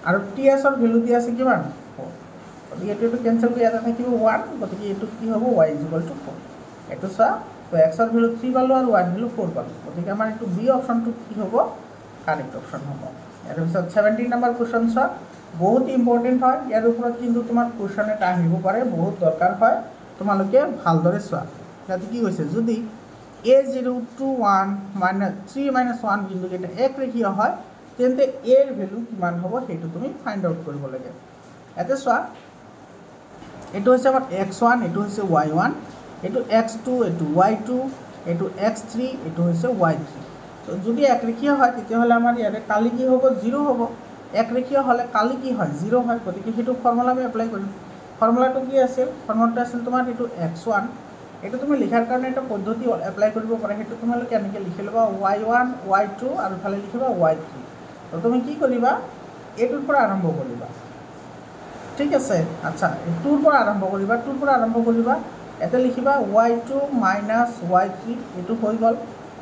আৰু TS ৰ ভ্যালু দিয়া আছে কিমান 4 গতিকে এইটো কেনসেল কৰি ইয়াতে থাকিব 1 গতিকে এইটো কি হ'ব y = 4 এইটো চোৱা তো x ৰ ভ্যালু 3 পালো আৰু y ৰ ভ্যালু 4 পালো গতিকে আমাৰ এইটো বি অপশনটো কি হ'ব কাৰেক্ট অপশন হ'ব ইয়াৰ পিছত 17 নম্বৰ কোৱেশ্চন চোৱা বহুত ইম্পৰ্টেন্ট হয় ইয়াৰ ওপৰত কিন্তু তোমাৰ কোৱেশ্চন এটা আহিব পাৰে বহুত দৰকাৰ হয় তোমালোকে ভালদৰে চোৱা ইয়াতে কি কৈছে যদি A0 to 1 3 - 1 বিন্দুকেইটা একৰেখীয় হয় তেন্তে a ৰ ভ্যালু কিমান হ'ব সেইটো তুমি ফাইন্ড আউট কৰিব লাগে এতে চোৱা এইটো হৈছে আমাৰ x1 এইটো হৈছে y1 এইটো x2 এইটো y2 এইটো x3 এইটো হৈছে y3 তো যদি একৰেখীয় হয় তেতিয়াহ'লে আমাৰ ইয়াতে কালি কি হ'ব 0 হ'ব একৰেখীয় হ'লে কালি কি হয় 0 হয় গতিকে সেইটো ফৰ্মুলা আমি এপ্লাই কৰিম ফৰ্মুলাটো কি আছিল ফৰ্মুলাটো আছিল তোমাৰ এইটো x1 এইটো তুমি লিখাৰ কাৰণে এটা পদ্ধতি এপ্লাই কৰিব পাৰা সেইটো তোমালোকে এনেকৈ লিখি ল'বা y1 y2 আৰু ফালে লিখিবা y3 তো তুমি কি কৰিবা এইটোৰ পৰা আৰম্ভ কৰিবা ঠিক আছে আচ্ছা এইটোৰ পৰা আৰম্ভ কৰিবা এতে লিখিবা y2 - y3 এইটো হৈ গ'ল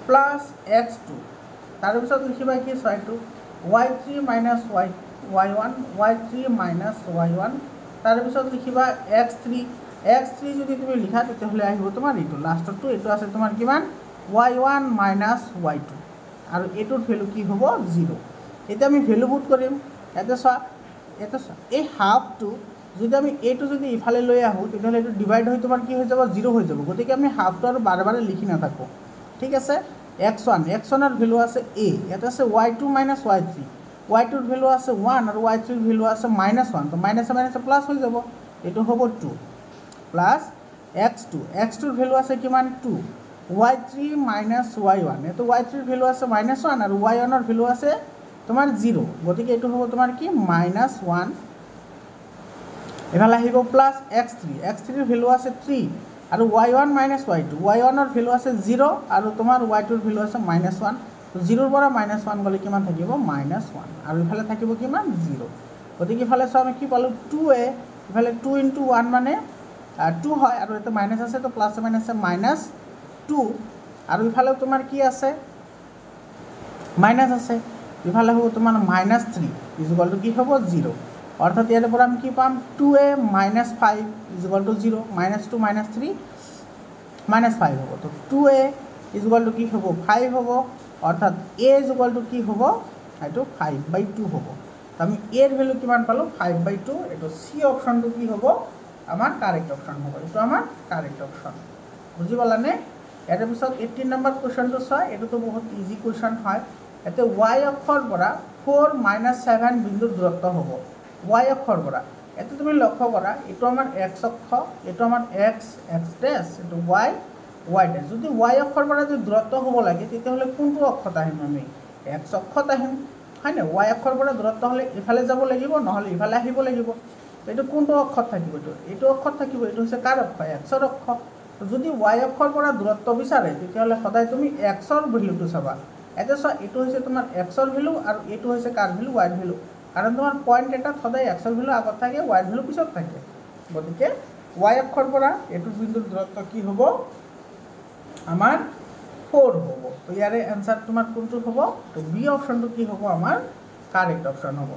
প্লাস x2 তাৰ পিছত লিখিবা কি y2 y3 - y1 y3 - y1 তাৰ পিছত লিখিবা x3 যদি তুমি লিখা তেতিয়াহ'লে আহিব তোমাৰ এইটো লাষ্টটো এইটো আছে তোমাৰ কিমান y1 - y2 আৰু এইটোৰ ভ্যালু কি হ'ব 0 এতিয়া আমি ভ্যালু পুট কৰিম এটা চোৱা এই হাফটো যদি আমি এইটো যদি ইফালে লৈ আহোঁ তেতিয়াহ'লে এইটো ডিভাইড হৈ তোমাৰ কি হৈ যাব 0 হৈ যাব গতিকে আমি হাফটো আৰু বাৰে বাৰে লিখি নাথাকোঁ ঠিক আছে x1 ৰ ভ্যালু আছে a ইয়াত আছে y2 - y3 y2 ৰ ভ্যালু আছে 1 আৰু y3 ৰ ভ্যালু আছে -1 তো মাইনাছে প্লাস হৈ যাব এইটো হ'ব 2 প্লাস x2 ৰ ভ্যালু আছে কিমান 2 y3 - y1 এটো y3 ৰ ভ্যালু আছে -1 আৰু y1 ৰ ভ্যালু আছে তোমাৰ 0 গতিকে এইটো হ'ব তোমাৰ কি -1 এফালে আহিব প্লাছ x3 ভেলু আছে 3 আৰু y1 মাইনাছ y2 y1ৰ ভেলু আছে 0 আৰু তোমাৰ y2ৰ ভেলু আছে -1 তো 0ৰ পৰা -1 গ'লে কিমান থাকিব -1 আৰু ইফালে থাকিব কিমান 0 গতিকে ইফালে চাওঁ আমি কি পালোঁ 2a ইফালে 2 × 1 মানে 2 হয় আৰু এটা মাইনাছ আছে তো প্লাছ মাইনাছে -2 আৰু ইফালে তোমাৰ কি আছে মাইনাছ আছে ইফালে হ'ব তোমাৰ -3 ইকুয়াল টু কি হ'ব 0 অৰ্থাৎ ইয়াৰ পৰা আমি কি পাম 2a - 5 ইকুয়াল টু 0 -2 -3 -5 হ'ব তো 2a ইকুয়াল টু কি হ'ব 5 হ'ব অর্থাৎ a ইকুয়াল টু কি হ'ব এইটো 5/2 হ'ব তো আমি a এর ভ্যালু কিমান পালো 5/2 এটো সি অপশনটো কি হ'ব আমার কারেক্ট অপশন হ'ব এটো আমার কারেক্ট অপশন বুঝি পালানে এর পিছত 18 নম্বৰ কোশ্চেনটো চাই এটো তো বহুত ইজি কোশ্চেন হয় এতে y অক্ষৰ পৰা 4 - 7 বিন্দুৰ দূৰত্ব হ'ব y অক্ষৰ পৰা এতে তুমি লক্ষ্য কৰা এটো আমাৰ x অক্ষ এটো আমাৰ x ড্যাশ এটো y ড্যাশ যদি y অক্ষৰ পৰা যদি দূৰত্ব হ'ব লাগে তেতিয়াহ'লে কোনটো অক্ষত আহিম আমি x অক্ষত আহিম হয় না y অক্ষৰ পৰা দূৰত্ব হ'লে ইফালে যাব লাগিব নহলে ইফালে আহিব লাগিব এটো কোনটো অক্ষত থাকিব এটো অক্ষত থাকিব এটো হৈছে কাৰ অক্ষ x ৰ অক্ষ যদি y অক্ষৰ পৰা দূৰত্ব বিচাৰে তেতিয়াহ'লে সদায় তুমি x ৰ ভ্যালুটো চাবা এতে চোৱা এটো হৈছে তোমাৰ x ৰ ভ্যালু আৰু এটো হৈছে কাৰ ভ্যালু y ৰ ভ্যালু কাৰণ তোমাৰ পয়েন্ট এটা সদায় x ৰ ভ্যালু আগত থাকে y ৰ ভ্যালু পিছত থাকে গতিকে y অক্ষৰ পৰা এটো বিন্দুৰ দূৰত্ব কি হ'ব আমাৰ 4 হ'ব তো ইয়াৰে आंसर তোমাৰ কোনটো হ'ব তো বি অপশনটো কি হ'ব আমাৰ কাৰেক্ট অপশন হ'ব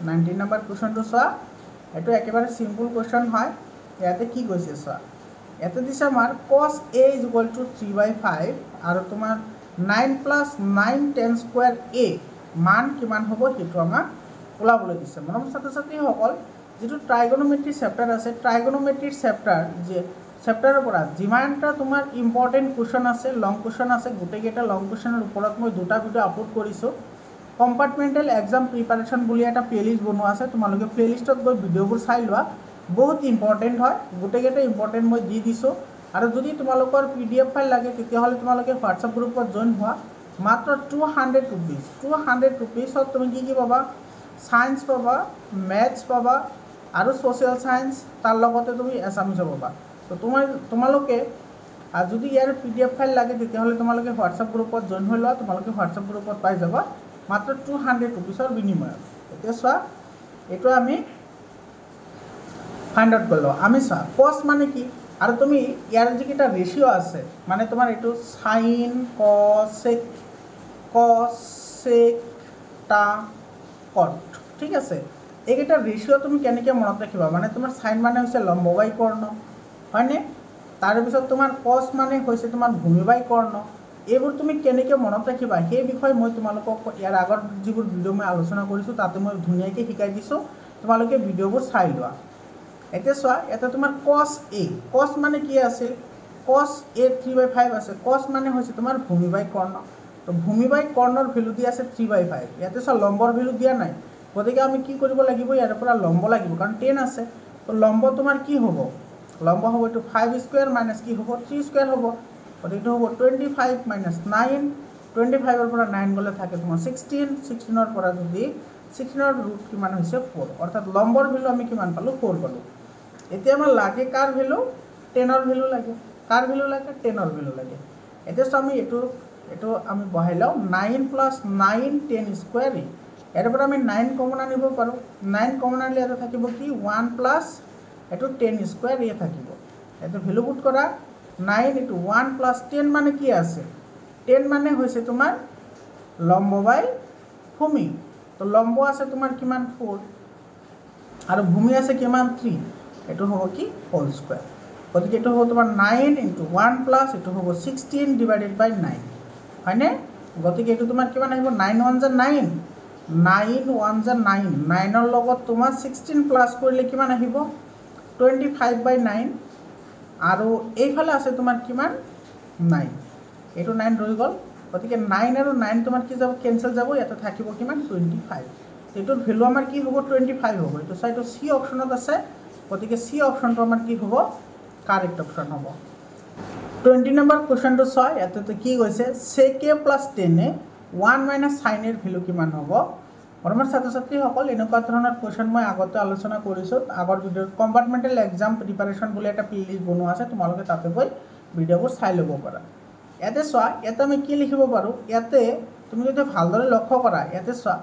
19 নম্বৰ কোশ্চেনটো চোৱা এটো একেবাৰে সিম্পল কোশ্চেন হয় ইয়াতে কি কৈছে চোৱা এতে দিছে আমাৰ cos a = 3/5 আৰু তোমাৰ 9 + 9 tan² a মান কিমান হ'ব হেতু আমাক ওলাবলৈ দিছে মৰম ছাত্ৰ-ছাত্ৰীসকল যেটো ট্ৰাইগোনোমেট্ৰি চেপ্টাৰ আছে ট্ৰাইগোনোমেট্ৰি চেপ্টাৰ যে চেপ্টাৰৰ পৰা যিমানটা তোমাৰ ইম্পৰ্টেন্ট কোশ্চেন আছে লং কোশ্চেন আছে গোটেইকেইটা লং কোশ্চেনৰ ওপৰত মই দুটা ভিডিও আপলোড কৰিছোঁ কম্পাৰ্টমেন্টেল এক্সাম প্ৰিপাৰেচন বুলি এটা প্লেলিষ্ট বনোৱা আছে তোমালোকে প্লেলিষ্টত গৈ ভিডিওবোৰ চাই লোৱা বহুত ইম্পৰ্টেন্ট হয় গোটেইকেইটা ইম্পৰ্টেন্ট মই দি দিছোঁ আৰু যদি তোমালোকৰ PDF ফাইল লাগে তেতিয়াহ'লে তোমালোকে WhatsApp গ্ৰুপত জয়েন হোৱা মাত্ৰ 200 रुपीसত তুমি কি পাবা সায়েন্স পাবা ম্যাথছ পাবা আৰু সোশ্যাল সায়েন্স তাৰ লগতে তুমি এছামিছ পাবা তো তোমালোকে যদি ইয়াৰ PDF ফাইল লাগে তেতিয়াহ'লে তোমালোকে WhatsApp গ্ৰুপত জয়েন হৈ লোৱা তোমালোকে WhatsApp গ্ৰুপত পাই যাবা মাত্ৰ 200 रुपीसৰ বিনিময়ত এতিয়া চোৱা এটো আমি ফাইন্ড আউট কৰলো আমি চোৱা cos মানে কি আৰু তুমি ইয়াৰ যিকেইটা ৰেশিও আছে মানে তোমাৰ এটো sin cos sec tan cot ঠিক আছে এইকেইটা ৰেশিও তুমি কেনেকৈ মনত ৰাখিবা মানে তোমাৰ sin মানে হৈছে লম্ববাহী কৰ্ণ হয়নে তাৰ পিছত তোমাৰ cos মানে হৈছে তোমাৰ ভূমিবাহী কৰ্ণ এইবোৰ তুমি কেনেকৈ মনত ৰাখিবা সেই বিষয় মই তোমালোকক ইয়াৰ আগৰ যিবোৰ ভিডিও মই আলোচনা কৰিছো তাতে মই ধুনীয়াকৈ শিকাই দিছো তোমালোকে ভিডিওবোৰ চাই লোৱা এতিয়া চোৱা এটা তোমাৰ cos a cos মানে কি আছে cos a 3/5 আছে cos মানে হৈছে তোমাৰ ভূমিবাহী কৰ্ণ তো ভূমিবাহী কৰ্ণৰ ভ্যালু দি আছে 3/5 ইয়াতে চোৱা লম্বৰ ভ্যালু দিয়া নাই গতিকে আমি কি কৰিব লাগিব ইয়াৰ পৰা লম্ব লাগিব কাৰণ 10 আছে তো লম্ব তোমাৰ কি হ'ব লম্ব হ'ব এটো 5² মাইনাস কি হ'ব 3² হ'ব গতিকে হ'ব 25 - 9 25 ৰ পৰা 9 গলে থাকে তোমাৰ 16 ৰ পৰা যদি 16 ৰ ৰুট কিমান হৈছে 4 অৰ্থাৎ লম্বৰ ভ্যালু আমি কিমান পালো 4 পালো এতিয়া আমাৰ লাগে কাৰ ভ্যালু 10 ৰ ভ্যালু লাগে কাৰ ভ্যালু লাগে 10 ৰ ভ্যালু লাগে এতিয়া আমি এটো আমি বহাই লও 9 + 9 10² এর পৰা আমি 9 কমন আনিব পাৰো 9 কমন আনিলে এটা থাকিব কি 1 + এটো 10² এ থাকিব এটো ভ্যালু পুট কৰা 9 * 1 + 10 মানে কি আছে 10 মানে হৈছে তোমাৰ লম্ব বাই ভূমি তো লম্ব আছে তোমাৰ কিমান 4 আৰু ভূমি আছে কিমান 3 এটো হ'ব কি হোল স্কয়াৰ গতিকে এটো হ'ব তোমাৰ 9 * 1 + এটো হ'ব 16 / 9 হয়নে গতিকে এটো তোমাৰ কিমান আহিব 9 * 1 = 9 9 * 1 = 9 9 ৰ লগত তোমাৰ 16 প্লাস কৰিলে কিমান আহিব 25/9 আৰু এইফালে আছে তোমাৰ কিমান 9 এটো 9 ৰৈ গল গতিকে 9 আৰু 9 তোমাৰ কি যাব কেনসেল যাব ইয়াতে থাকিব কিমান 25 এটোৰ ভ্যালু আমাৰ কি হ'ব 25 হ'ব এটো সাইটো সি অপশনত আছে গতিকে সি অপশনটো আমাৰ কি হ'ব কাৰেক্ট অপশন হ'ব 20 নম্বৰ কোশ্চেনটো চাই ইয়াতে কি কৈছে sec a + tan a 1 - sin এর ভ্যালু কিমান হ'ব মৰমৰ ছাত্ৰ ছাত্ৰীসকল এনেকুৱা ধৰণৰ কোৱেশ্যন মই আগতে আলোচনা কৰিছোঁ আগৰ ভিডিঅ'ত কম্পাৰ্টমেণ্টেল এক্সাম প্ৰিপাৰেশ্যন বুলি এটা প্লেলিষ্ট বনোৱা আছে তোমালোকে তাতে গৈ ভিডিঅ'বোৰ চাই ল'ব পাৰা ইয়াতে চোৱা ইয়াতে আমি কি লিখিব পাৰোঁ ইয়াতে তুমি যদি ভালদৰে লক্ষ্য কৰা ইয়াতে চোৱা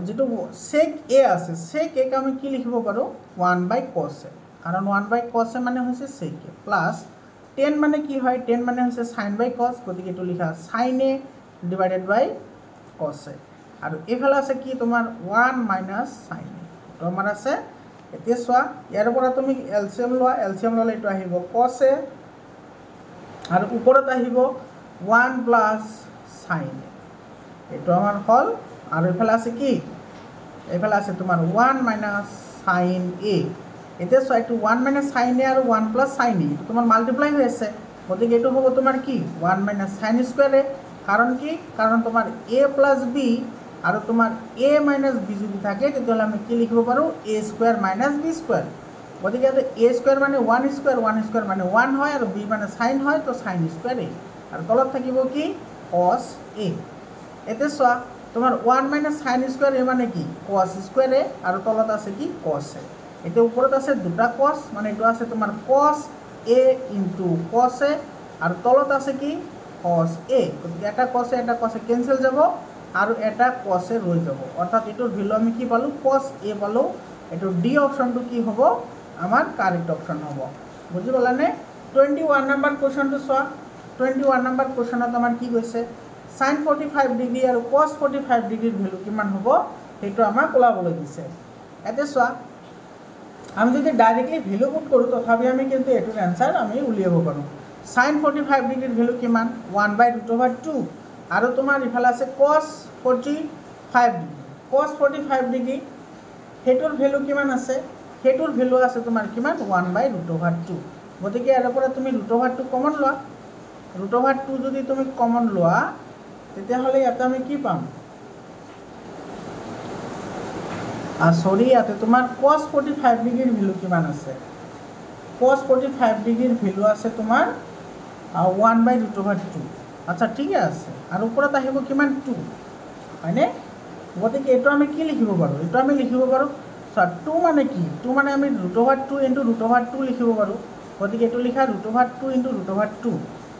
যেটো sec a আছে sec a আমি কি লিখিব পাৰোঁ 1/cos a কাৰণ 1/cos a মানে হৈছে sec a প্লাস 10 মানে কি হয় 10 মানে হৈছে sin/cos গতিকে এটো লিখা sin a divided by cos a আৰু এফালে আছে কি তোমাৰ 1 মাইনাস sin a তো আমাৰ আছে এতিয়া চোৱা ইয়াৰ পৰা তুমি এলসিএম ললে এটো আহিব cos a আৰু ওপৰত আহিব 1 প্লাস sin a এটো আমাৰ হল আৰু এফালে আছে কি এফালে আছে তোমাৰ 1 মাইনাস sin a এতিয়া চোৱা এটো 1 মাইনাস sin a আৰু 1 প্লাস sin a তোমাৰ মাল্টিপ্লাই হৈ আছে গতিকে এটো হ'ব তোমাৰ কি 1 মাইনাস sin স্কয়াৰ a কাৰণ কি কাৰণ তোমাৰ a প্লাস b আৰু তোমাৰ a মাইনাস b যদি থাকে তেতিয়াহলে আমি কি লিখিব পাৰো a square minus b square গতিকে a স্কয়াৰ মানে 1 স্কয়াৰ মানে 1 হয় আৰু b মানে sin হয় তো sin স্কয়াৰ a আৰু তলত থাকিব কি cos a এতে চোৱা তোমাৰ 1 মাইনাস sin স্কয়াৰ a মানে কি cos স্কয়াৰ a আৰু তলত আছে কি cos a এতে ওপৰত আছে দুটা cos মানে এটো আছে তোমাৰ cos a * cos a আৰু তলত আছে কি cos a গতিকে এটা cos a ক্যান্সেল যাব আৰু এটা cos a ৰৈ যাব অৰ্থাৎ এটোৰ ভ্যালু আমি কি পালো cos a পালো এটো ডি অপশনটো কি হ'ব আমাৰ কাৰেক্ট অপশন হ'ব বুজি পালানে 21 নম্বৰ কোৱেশ্চনটো চোৱা 21 নম্বৰ কোৱেশ্চনত আমাৰ কি কৈছে sin 45 ডিগ্ৰী আৰু cos 45 ডিগ্ৰীৰ ভ্যালু কিমান হ'ব সেইটো আমাক ওলাবলৈ দিছে এতে চোৱা আমি যদি ডাইৰেক্টলি ভ্যালু পুট কৰো তথাপি আমি কিন্তু এটোৰ आंसर আমি উলিয়াব পাৰো sin 45 ডিগ্ৰীৰ ভ্যালু কিমান 1/√2 আৰু তোমাৰ ইফালে আছে cos 45 ডিগ্ৰী cos 45 ডিগ্ৰী হেটোৰ ভ্যালু কিমান আছে হেটোৰ ভ্যালু আছে তোমাৰ কিমান 1/√2 গতিকে ইয়াৰ পৰা তুমি √2 কমন লোৱা √2 যদি তুমি কমন লোৱা তেতিয়াহলে ইয়াতে আমি কি পাম সৰি ইয়াতে তোমাৰ cos 45 ডিগ্ৰীৰ ভ্যালু কিমান আছে cos 45 ডিগ্ৰীৰ ভ্যালু আছে তোমাৰ 1/√2 আচ্ছা ঠিক আছে আৰু ওপৰত আহিব কিমান 2 হয়নে গতিকে এটো আমি কি লিখিব পাৰো এটো আমি লিখিব পাৰো 2 মানে কি 2 মানে আমি √2 * √2 লিখিব পাৰো গতিকে এটো লিখা √2 * √2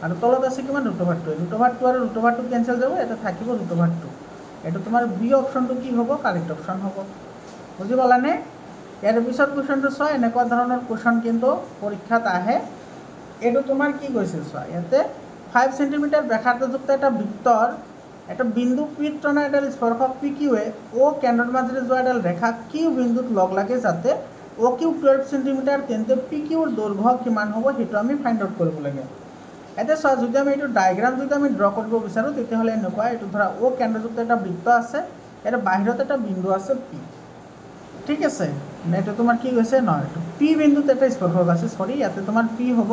আৰু তলত আছে কিমান √2 আৰু √2 ক্যান্সেল যাব এটা থাকিব √2 এটো তোমাৰ বি অপশনটো কি হ'ব কাৰেক্ট অপশন হ'ব বুজি পালানে ইয়াৰ পিছত কোৱেশ্চনটো চোৱা এনেকুৱা ধৰণৰ কোৱেশ্চন কিন্তু পৰীক্ষাত আহে এটো তোমাৰ কি কৈছে চোৱা ইয়াতে 5 সেমি ব্যাসাৰ্ধযুক্ত এটা বৃত্তৰ এটা বিন্দু পি টনা এডাল স্পৰ্শক PQ এ ও কেন্দ্ৰৰ মাজেৰে যোৱা এডাল ৰেখা Q বিন্দুত লগ লাগে যাতে OQ 12 সেমি তেন্তে PQ ৰ দৈৰ্ঘ্য কিমান হ'ব হেতু আমি ফাইন্ড আউট কৰিব লাগে এতে চোৱা যদি আমি এটো ডায়াগ্ৰাম যদি আমি ড্ৰ কৰিব বিচাৰো তেতিয়াহলে এনেকুৱা এটো ধৰা ও কেন্দ্ৰযুক্ত এটা বৃত্ত আছে এটা বাহিৰত এটা বিন্দু আছে P ঠিক আছে নেটো তোমাৰ কি কৈছে নহয় এটো P বিন্দুত এটা স্পৰ্শক আছে সৰি ইয়াতে তোমাৰ P হ'ব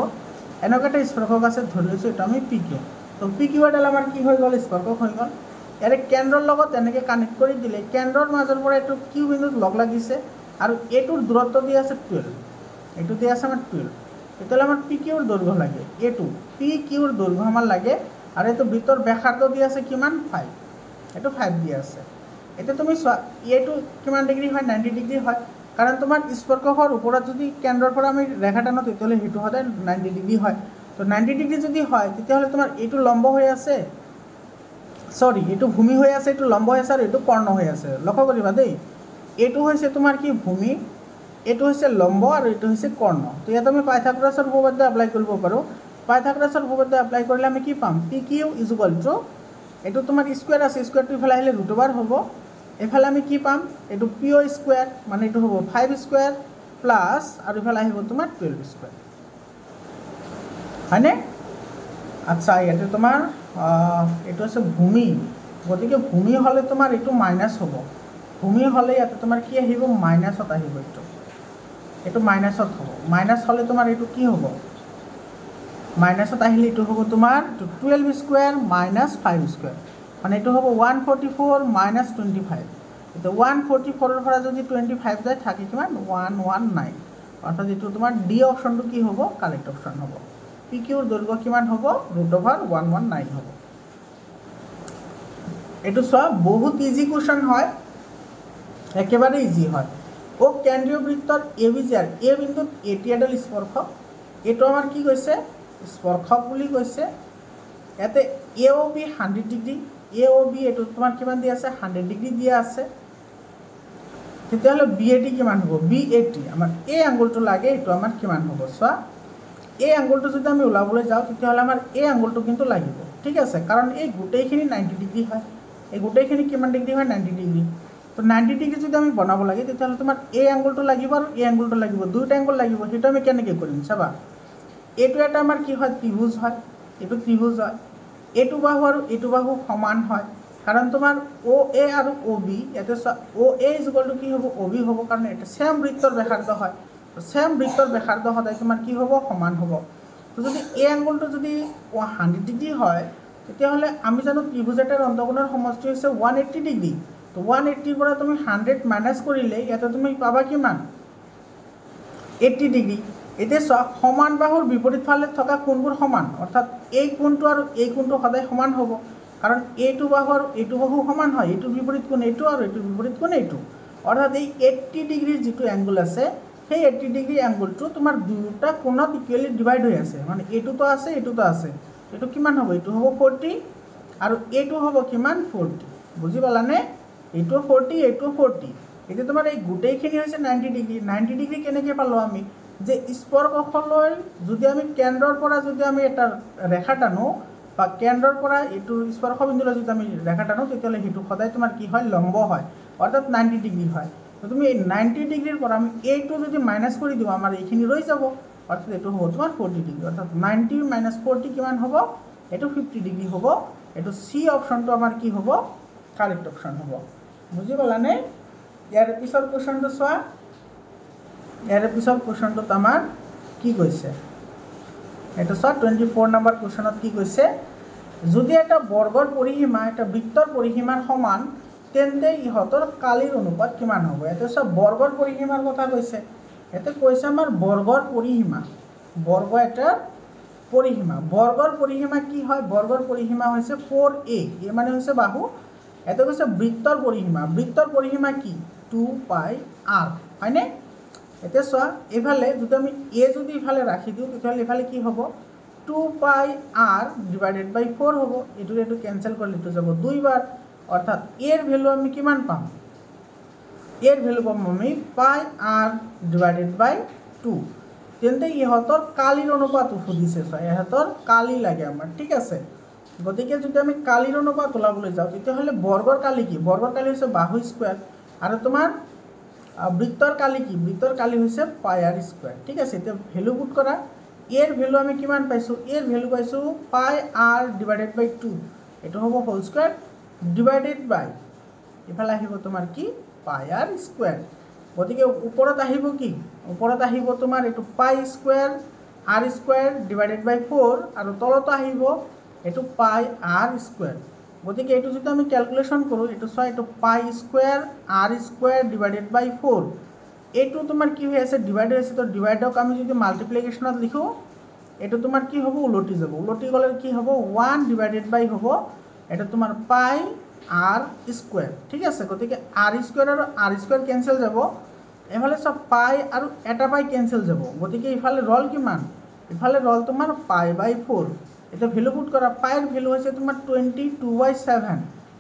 এনেকুৱা এটা স্পৰ্শক আছে ধৰি লৈছো এটা আমি PQ তো PQ এডাল আমাৰ কি হৈ গল স্পৰ্শক হৈ গল ইয়াৰে কেন্দ্ৰৰ লগত এনেকে কানেক্ট কৰি দিলে কেন্দ্ৰৰ মাজৰ পৰা এটো Q বিন্দুত লগ লাগিছে আৰু এটোৰ দূৰত্ব দি আছে 12 এটো দি আছে আমাৰ 12 তেতিয়াহলে আমাৰ PQ ৰ দৈৰ্ঘ্য লাগে এটো PQ ৰ দৈৰ্ঘ্য আমাৰ লাগে আৰু এটো ভিতৰ ব্যাসাৰ্ধ দি আছে কিমান 5 এটো 5 দি আছে এটা তুমি চোৱা এটো কিমান ডিগ্ৰী হয় 90 ডিগ্ৰী হয় কাৰণ তোমাৰ স্পৰ্শকৰ ওপৰত যদি কেন্দ্ৰৰ পৰা আমি ৰেখা টানো তেতিয়াহলে হেতু হয় 90 ডিগ্ৰী হয় তো 90 ডিগ্ৰী যদি হয় তেতিয়াহলে তোমাৰ এটো লম্ব হৈ আছে সৰি এটো ভূমি হৈ আছে এটো লম্ব হৈ আছে আৰু এটো কৰ্ণ হৈ আছে লক্ষ্য কৰিবা দেই এটো হৈছে তোমাৰ কি ভূমি এটো হৈছে লম্ব আৰু এটো হৈছে কৰ্ণ তো ইয়াত আমি পাইথাগোৰাছৰ উপপাদ্য এপ্লাই কৰিব পাৰো পাইথাগোৰাছৰ উপপাদ্য এপ্লাই কৰিলে আমি কি পাম PQ = এটো তোমাৰ স্কয়াৰ আছে স্কয়াৰটো ইফালে আহিলে √2 হ'ব এফালে আমি কি পাম এটো PO স্কয়াৰ মানে এটো হ'ব 5 স্কয়াৰ প্লাস আৰু ইফালে আহিব তোমাৰ 12 স্কয়াৰ হয়নে আচ্ছা ইয়াতে তোমাৰ এটো আছে ভূমি গতিকে ভূমি হলে তোমাৰ এটো মাইনাস হ'ব ভূমি হলে ইয়াতে তোমাৰ কি আহিব মাইনাসত আহিব এটো মাইনাসত হ'ব মাইনাস হলে তোমাৰ এটো কি হ'ব মাইনাসত আহিলে এটো হ'ব তোমাৰ 12 স্কয়াৰ মাইনাস 5 স্কয়াৰ মানে এটো হ'ব 144 মাইনাস 25 এটো 144 ৰ পৰা যদি 25 যায় থাকে কিমান 119 অৰ্থাৎ এটো তোমাৰ ডি অপশনটো কি হ'ব কাৰেক্ট অপশন হ'ব PQ ৰ দৈৰ্ঘ্য কিমান হ'ব √119 হ'ব এটো সব বহুত ইজি কোৱেশ্চন হয় একেবাৰে ইজি হয় ও কেন্দ্ৰীয় বৃত্তৰ এবিজিআৰ এ বিন্দুত এটি এডাল স্পৰ্শক এইটো আমাৰ কি কৈছে স্পৰ্শক বুলি কৈছে ইয়াতে এ ও বি 100 ডিগ্ৰী এ ও বি এইটো তোমাৰ কিমান দিয়া আছে 100 ডিগ্ৰী দিয়া আছে তেতিয়াহ'লে বি এ টি কিমান হ'ব বি এ টি আমাৰ এই আঙুলটো লাগে এইটো আমাৰ কিমান হ'ব চোৱা এই আঙুলটো যদি আমি ওলাবলৈ যাওঁ তেতিয়াহ'লে আমাৰ এই আঙুলটো কিন্তু লাগিব ঠিক আছে কাৰণ এই গোটেইখিনি 90 ডিগ্ৰী হয় এই গোটেইখিনি কিমান ডিগ্ৰী হয় 90 ডিগ্ৰী তো 90 ডিগ্ৰী যদি আমি বনাব লাগে তেতিয়াহ'লে তোমাৰ এই আঙুলটো লাগিব আৰু এই আঙুলটো লাগিব দুইটা আঙুল লাগিব সেইটো আমি কেনেকৈ কৰিম চাবা এইটো এটা আমাৰ কি হয় ত্ৰিভুজ হয় এইটো ত্ৰিভুজ হয় এইটো বাহু আৰু এইটো বাহু সমান হয় কাৰণ তোমাৰ ও এ আৰু ও বি ইয়াতে ও এ ইকুৱেলটো কি হ'ব ও বি হ'ব কাৰণ এটা সেম বৃত্তৰ ব্যাসাৰ্ধ হয় সেম বৃত্তৰ ব্যাসাৰ্ধ সদায় তোমাৰ কি হ'ব সমান হ'ব তো যদি এই আঙুলটো যদি 100 ডিগ্ৰী হয় তেতিয়াহ'লে আমি জানো ত্ৰিভুজ এটাৰ অন্তঃকোণৰ সমষ্টি হৈছে 180 ডিগ্ৰী তো 180 পৰা তুমি 100 মাইনাছ কৰিলে ইয়াতে তুমি পাবা কিমান 80 ডিগ্ৰী এতিয়া সমান বাহুৰ বিপৰীত ফালে থকা কোণবোৰ সমান অৰ্থাৎ এই কোণটো আৰু এই কোণটো সদায় সমান হ'ব কাৰণ এইটো বাহু আৰু এইটো বাহু সমান হয় এইটোৰ বিপৰীত কোণ এইটো আৰু এইটোৰ বিপৰীত কোণ এইটো অৰ্থাৎ এই 80 ডিগ্ৰীৰ যিটো এংগল আছে সেই 80 ডিগ্ৰী এংগলটো তোমাৰ দুটা কোণত ইকুৱেলি ডিভাইড হৈ আছে মানে এইটোতো আছে এইটোতো আছে এইটো কিমান হ'ব এইটো হ'ব 40 আৰু এইটো হ'ব কিমান 40 বুজি পালানে এইটো 40 এইটো 40 এতিয়া তোমাৰ এই গোটেইখিনি হৈছে 90 ডিগ্ৰী 90 ডিগ্ৰী কেনেকৈ পালোঁ আমি যে স্পৰ্শকলৈ যদি আমি কেন্দ্ৰৰ পৰা যদি আমি এটা ৰেখা টানো বা কেন্দ্ৰৰ পৰা এইটো স্পৰ্শবিন্দুলৈ যদি আমি ৰেখা টানো তেতিয়াহ'লে সেইটো সদায় তোমাৰ কি হয় লম্ব হয় অৰ্থাৎ 90 ডিগ্ৰী হয় তো তুমি এই 90 ডিগ্ৰীৰ পৰা আমি এইটো যদি মাইনাছ কৰি দিওঁ আমাৰ এইখিনি ৰৈ যাব অৰ্থাৎ এইটো হ'ব তোমাৰ 40 ডিগ্ৰী অৰ্থাৎ 90 মাইনাছ 40 কিমান হ'ব এইটো 50 ডিগ্ৰী হ'ব এইটো চি অপশ্যনটো আমাৰ কি হ'ব কাৰেক্ট অপশ্যন হ'ব বুজি পালানে ইয়াৰ পিছৰ কুৱেশ্যনটো চোৱা ইয়াৰ পিছৰ কুৱেশ্যনটোত আমাৰ কি কৈছে এটা চোৱা 24 নম্বৰ কুৱেশ্যনত কি কৈছে যদি এটা বৰ্গৰ পৰিসীমা এটা বৃত্তৰ পৰিসীমাৰ সমান তেন্তে ইহঁতৰ কালিৰ অনুপাত কিমান হ'ব এটা চোৱা বৰ্গৰ পৰিসীমাৰ কথা কৈছে এটা কৈছে আমাৰ বৰ্গৰ পৰিসীমা বৰ্গ এটাৰ পৰিসীমা বৰ্গৰ পৰিসীমা কি হয় বৰ্গৰ পৰিসীমা হৈছে 4a এ মানে হৈছে বাহু এটা কৈছে বৃত্তৰ পৰিসীমা কি 2 পাই r হয়নে এতিয়া চোৱা এইফালে যদি আমি এ যদি ইফালে ৰাখি দিওঁ তেতিয়াহ'লে ইফালে কি হ'ব 2 পাই r ডিভাইডেড বাই 4 হ'ব এইটো কেনচেল কৰিলে এইটো যাব দুইবাৰ অৰ্থাৎ এৰ ভ্যালু আমি কিমান পাম এৰ ভ্যালু পাম আমি পাই r ডিভাইডেড বাই 2 তেন্তে ইহঁতৰ কালিৰ অনুপাত সুধিছে চোৱা ইহঁতৰ কালি লাগে আমাৰ ঠিক আছে গতিকে যদি আমি কালিৰ অনুপাত ওলাবলৈ যাওঁ তেতিয়াহ'লে বৰ্গৰ কালি কি বৰ্গৰ কালি হৈছে বাহু স্কয়াৰ আৰু তোমাৰ বৃত্তৰ কালি কি বৃত্তৰ কালি হৈছে পাই r স্কয়াৰ ঠিক আছে এতিয়া ভ্যালু পুট কৰা এর ভ্যালু আমি কিমান পাইছো এর ভ্যালু পাইছো পাই r ডিভাইডেড বাই 2 এটো হ'ব হোল স্কয়ার ডিভাইডেড বাই ইফালে আহিব তোমাৰ কি পাই r স্কয়াৰ গতিকে ওপৰত আহিব কি ওপৰত আহিব তোমাৰ এটো পাই স্কয়াৰ r স্কয়াৰ ডিভাইডেড বাই 4 আৰু তলত আহিব এটো পাই r স্কয়াৰ গতিকে এটো যদি আমি ক্যালকুলেশন কৰো এটো সয় এটো পাই স্কয়াৰ r স্কয়াৰ ডিভাইডেড বাই 4 এটো তোমাৰ কি হৈ আছে ডিভাইড হৈছে তো ডিভাইডক আমি যদি মাল্টিপ্লিকেশনত লিখো এটো তোমাৰ কি হ'ব উলটি যাব উলটি গলে কি হ'ব 1 ডিভাইডেড বাই হ'ব এটা তোমাৰ পাই r স্কয়াৰ ঠিক আছে গতিকে r স্কয়াৰ আৰু r স্কয়াৰ ক্যান্সেল যাব এফালে সব পাই আৰু এটা পাই ক্যান্সেল যাব গতিকে ইফালে ৰল কিমান ইফালে ৰল তোমাৰ পাই বাই 4 এটা ভ্যালু পুট কৰা পাইৰ ভ্যালু হৈছে তোমাৰ 22/7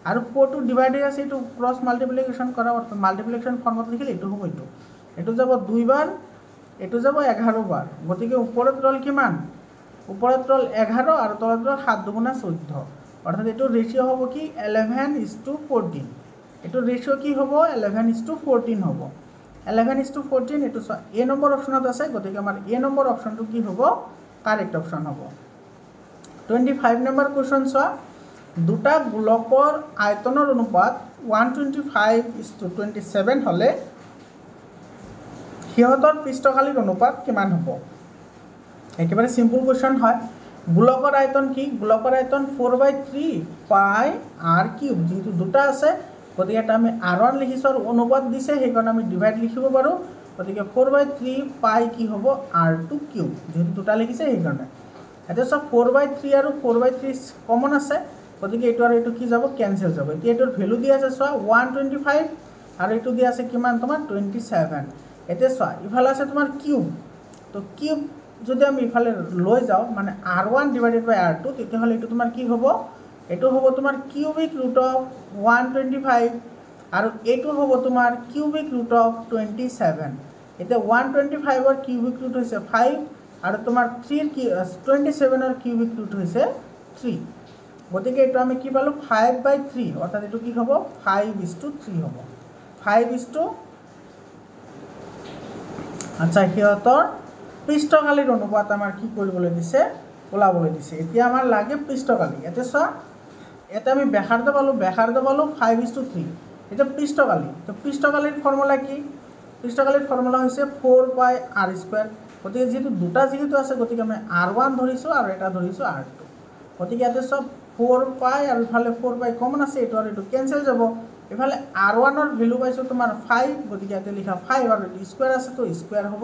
আৰু 4 টু ডিভাইড আছে এটো ক্ৰস মাল্টিপ্লিকেশন কৰা অৰ্থাৎ মাল্টিপ্লিকেশন ফৰ্মত লিখিলে এটো হ'ব এটো যাব দুইবাৰ এটো যাব 11 বাৰ গতিকে ওপৰত ৰল কিমান ওপৰত ৰল 11 আৰু তলত রল 7 দুগুণা 14 অর্থাৎ এটো রেশিও হ'ব কি 11:14 এটো রেশিও কি হ'ব 11:14 হ'ব 11:14 এটো এ নম্বৰ অপশনত আছে গতিকে আমাৰ এ নম্বৰ অপশনটো কি হ'ব কাৰেক্ট অপশন হ'ব 25 নম্বৰ কোৱেশ্চন চোৱা দুটা গোলকৰ আয়তনৰ অনুপাত 125:27 হলে সিহঁতৰ পৃষ্ঠকালীৰ অনুপাত কিমান হ'ব একেবাৰে সিম্পল কোৱেশ্চন হয় গোলকৰ আয়তন কি গোলকৰ আয়তন 4/3 পাই r কিউব যেহেতু দুটা আছে গতিকে এটা আমি r1 লিখিছো আৰু অনুপাত দিছে সেইকাৰণে আমি ডিভাইড লিখিব পাৰো গতিকে 4/3 পাই কি হ'ব r2 কিউব যেহেতু দুটা লিখিছে সেইকাৰণে এটা সব 4/3 আৰু 4/3 কমন আছে গতিকে এটো আৰু এটো কি যাব ক্যান্সেল যাব এতিয়া এটোৰ ভ্যালু দি আছে চোৱা 125 আৰু এইটো দিয়া আছে কিমান তোমাৰ 27 এতিয়া চোৱা ইফালে আছে তোমাৰ কিউব তো কিউব যদি আমি ইফালে লৈ যাওঁ মানে r1 ডিভাইডেড বাই r2 তেতিয়াহ'লে এইটো তোমাৰ কি হ'ব এইটো হ'ব তোমাৰ কিউবিক ৰুট অফ 125 আৰু এইটো হ'ব তোমাৰ কিউবিক ৰুট অফ 27 এতিয়া 125 কিউবিক ৰুট হৈছে 5 আৰু তোমাৰ 27 কিউবিক ৰুট হৈছে 3 গতিকে এইটো আমি কি পালো 5/3 অৰ্থাৎ এইটো কি হ'ব 5:3 হ'ব 5:, আচ্ছা সিহঁতৰ পৃষ্ঠকালীৰ অনুপাত আমাৰ কি কৰিবলৈ দিছে ওলাবলৈ দিছে এতিয়া আমাৰ লাগে পৃষ্ঠকালী এতিয়া চোৱা এটা আমি ব্যাসাৰ্ধ পালো 5:3 এটা পৃষ্ঠকালী তো পৃষ্ঠকালীৰ ফৰ্মুলা কি পৃষ্ঠকালীৰ ফৰ্মুলা হৈছে 4πr²। গতিকে যেহেতু দুটা যেহেতু আছে গতিকে আমি r1 ধৰিছো আৰু এটা ধৰিছো r2 গতিকে ইয়াতে সব 4π আৰু ইফালে 4π কমন আছে এইটো আৰু এইটো কেনসেল যাব ইফালে r1 ৰ ভ্যালু পাইছো তোমাৰ 5 গতিকে ইয়াতে লিখা 5 আৰু এইটো স্কয়াৰ আছে তো স্কয়াৰ হ'ব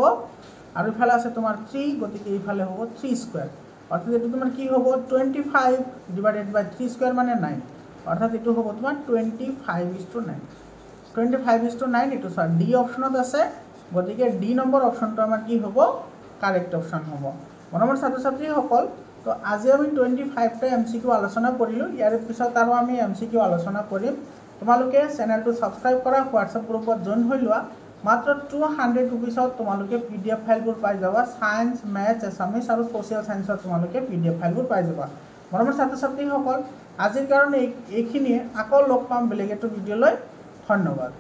আৰু ইফালে আছে তোমাৰ 3 গতিকে ইফালে হ'ব 3 স্কয়াৰ অৰ্থাৎ এইটো তোমাৰ কি হ'ব 25 ডিভাইডেড বাই 3 স্কয়াৰ মানে 9 অৰ্থাৎ এইটো হ'ব তোমাৰ 25:9 25:9 এইটো স্যাৰ ডি অপশনত আছে গতিকে ডি নম্বৰ অপশনটো আমাৰ কি হ'ব কাৰেক্ট অপশন হ'ব মৰমৰ ছাত্ৰ ছাত্ৰী সকল তো আজি আমি 25টা এমসিকিউ আলোচনা কৰিলো ইয়াৰ পিছত আৰু আমি এমসিকিউ আলোচনা কৰিম তোমালোকে চেনেলটো সাবস্ক্ৰাইব কৰা হোৱাটসএপ গ্ৰুপত জয়েন হৈ লোৱা মাত্ৰ 200 रुपीसত তোমালোকে পিডিএফ ফাইলবোৰ পাই যাবা সায়েন্স ম্যাথছ এছামিছ আৰু সোশ্যাল সায়েন্সৰ তোমালোকে পিডিএফ ফাইলবোৰ পাই যাবা মৰমৰ ছাত্ৰ ছাত্ৰী সকল আজিৰ কাৰণে এইখিনিয়ে আকৌ লগ পাম বেলেগ এটা ভিডিঅ'লৈ ধন্যবাদ।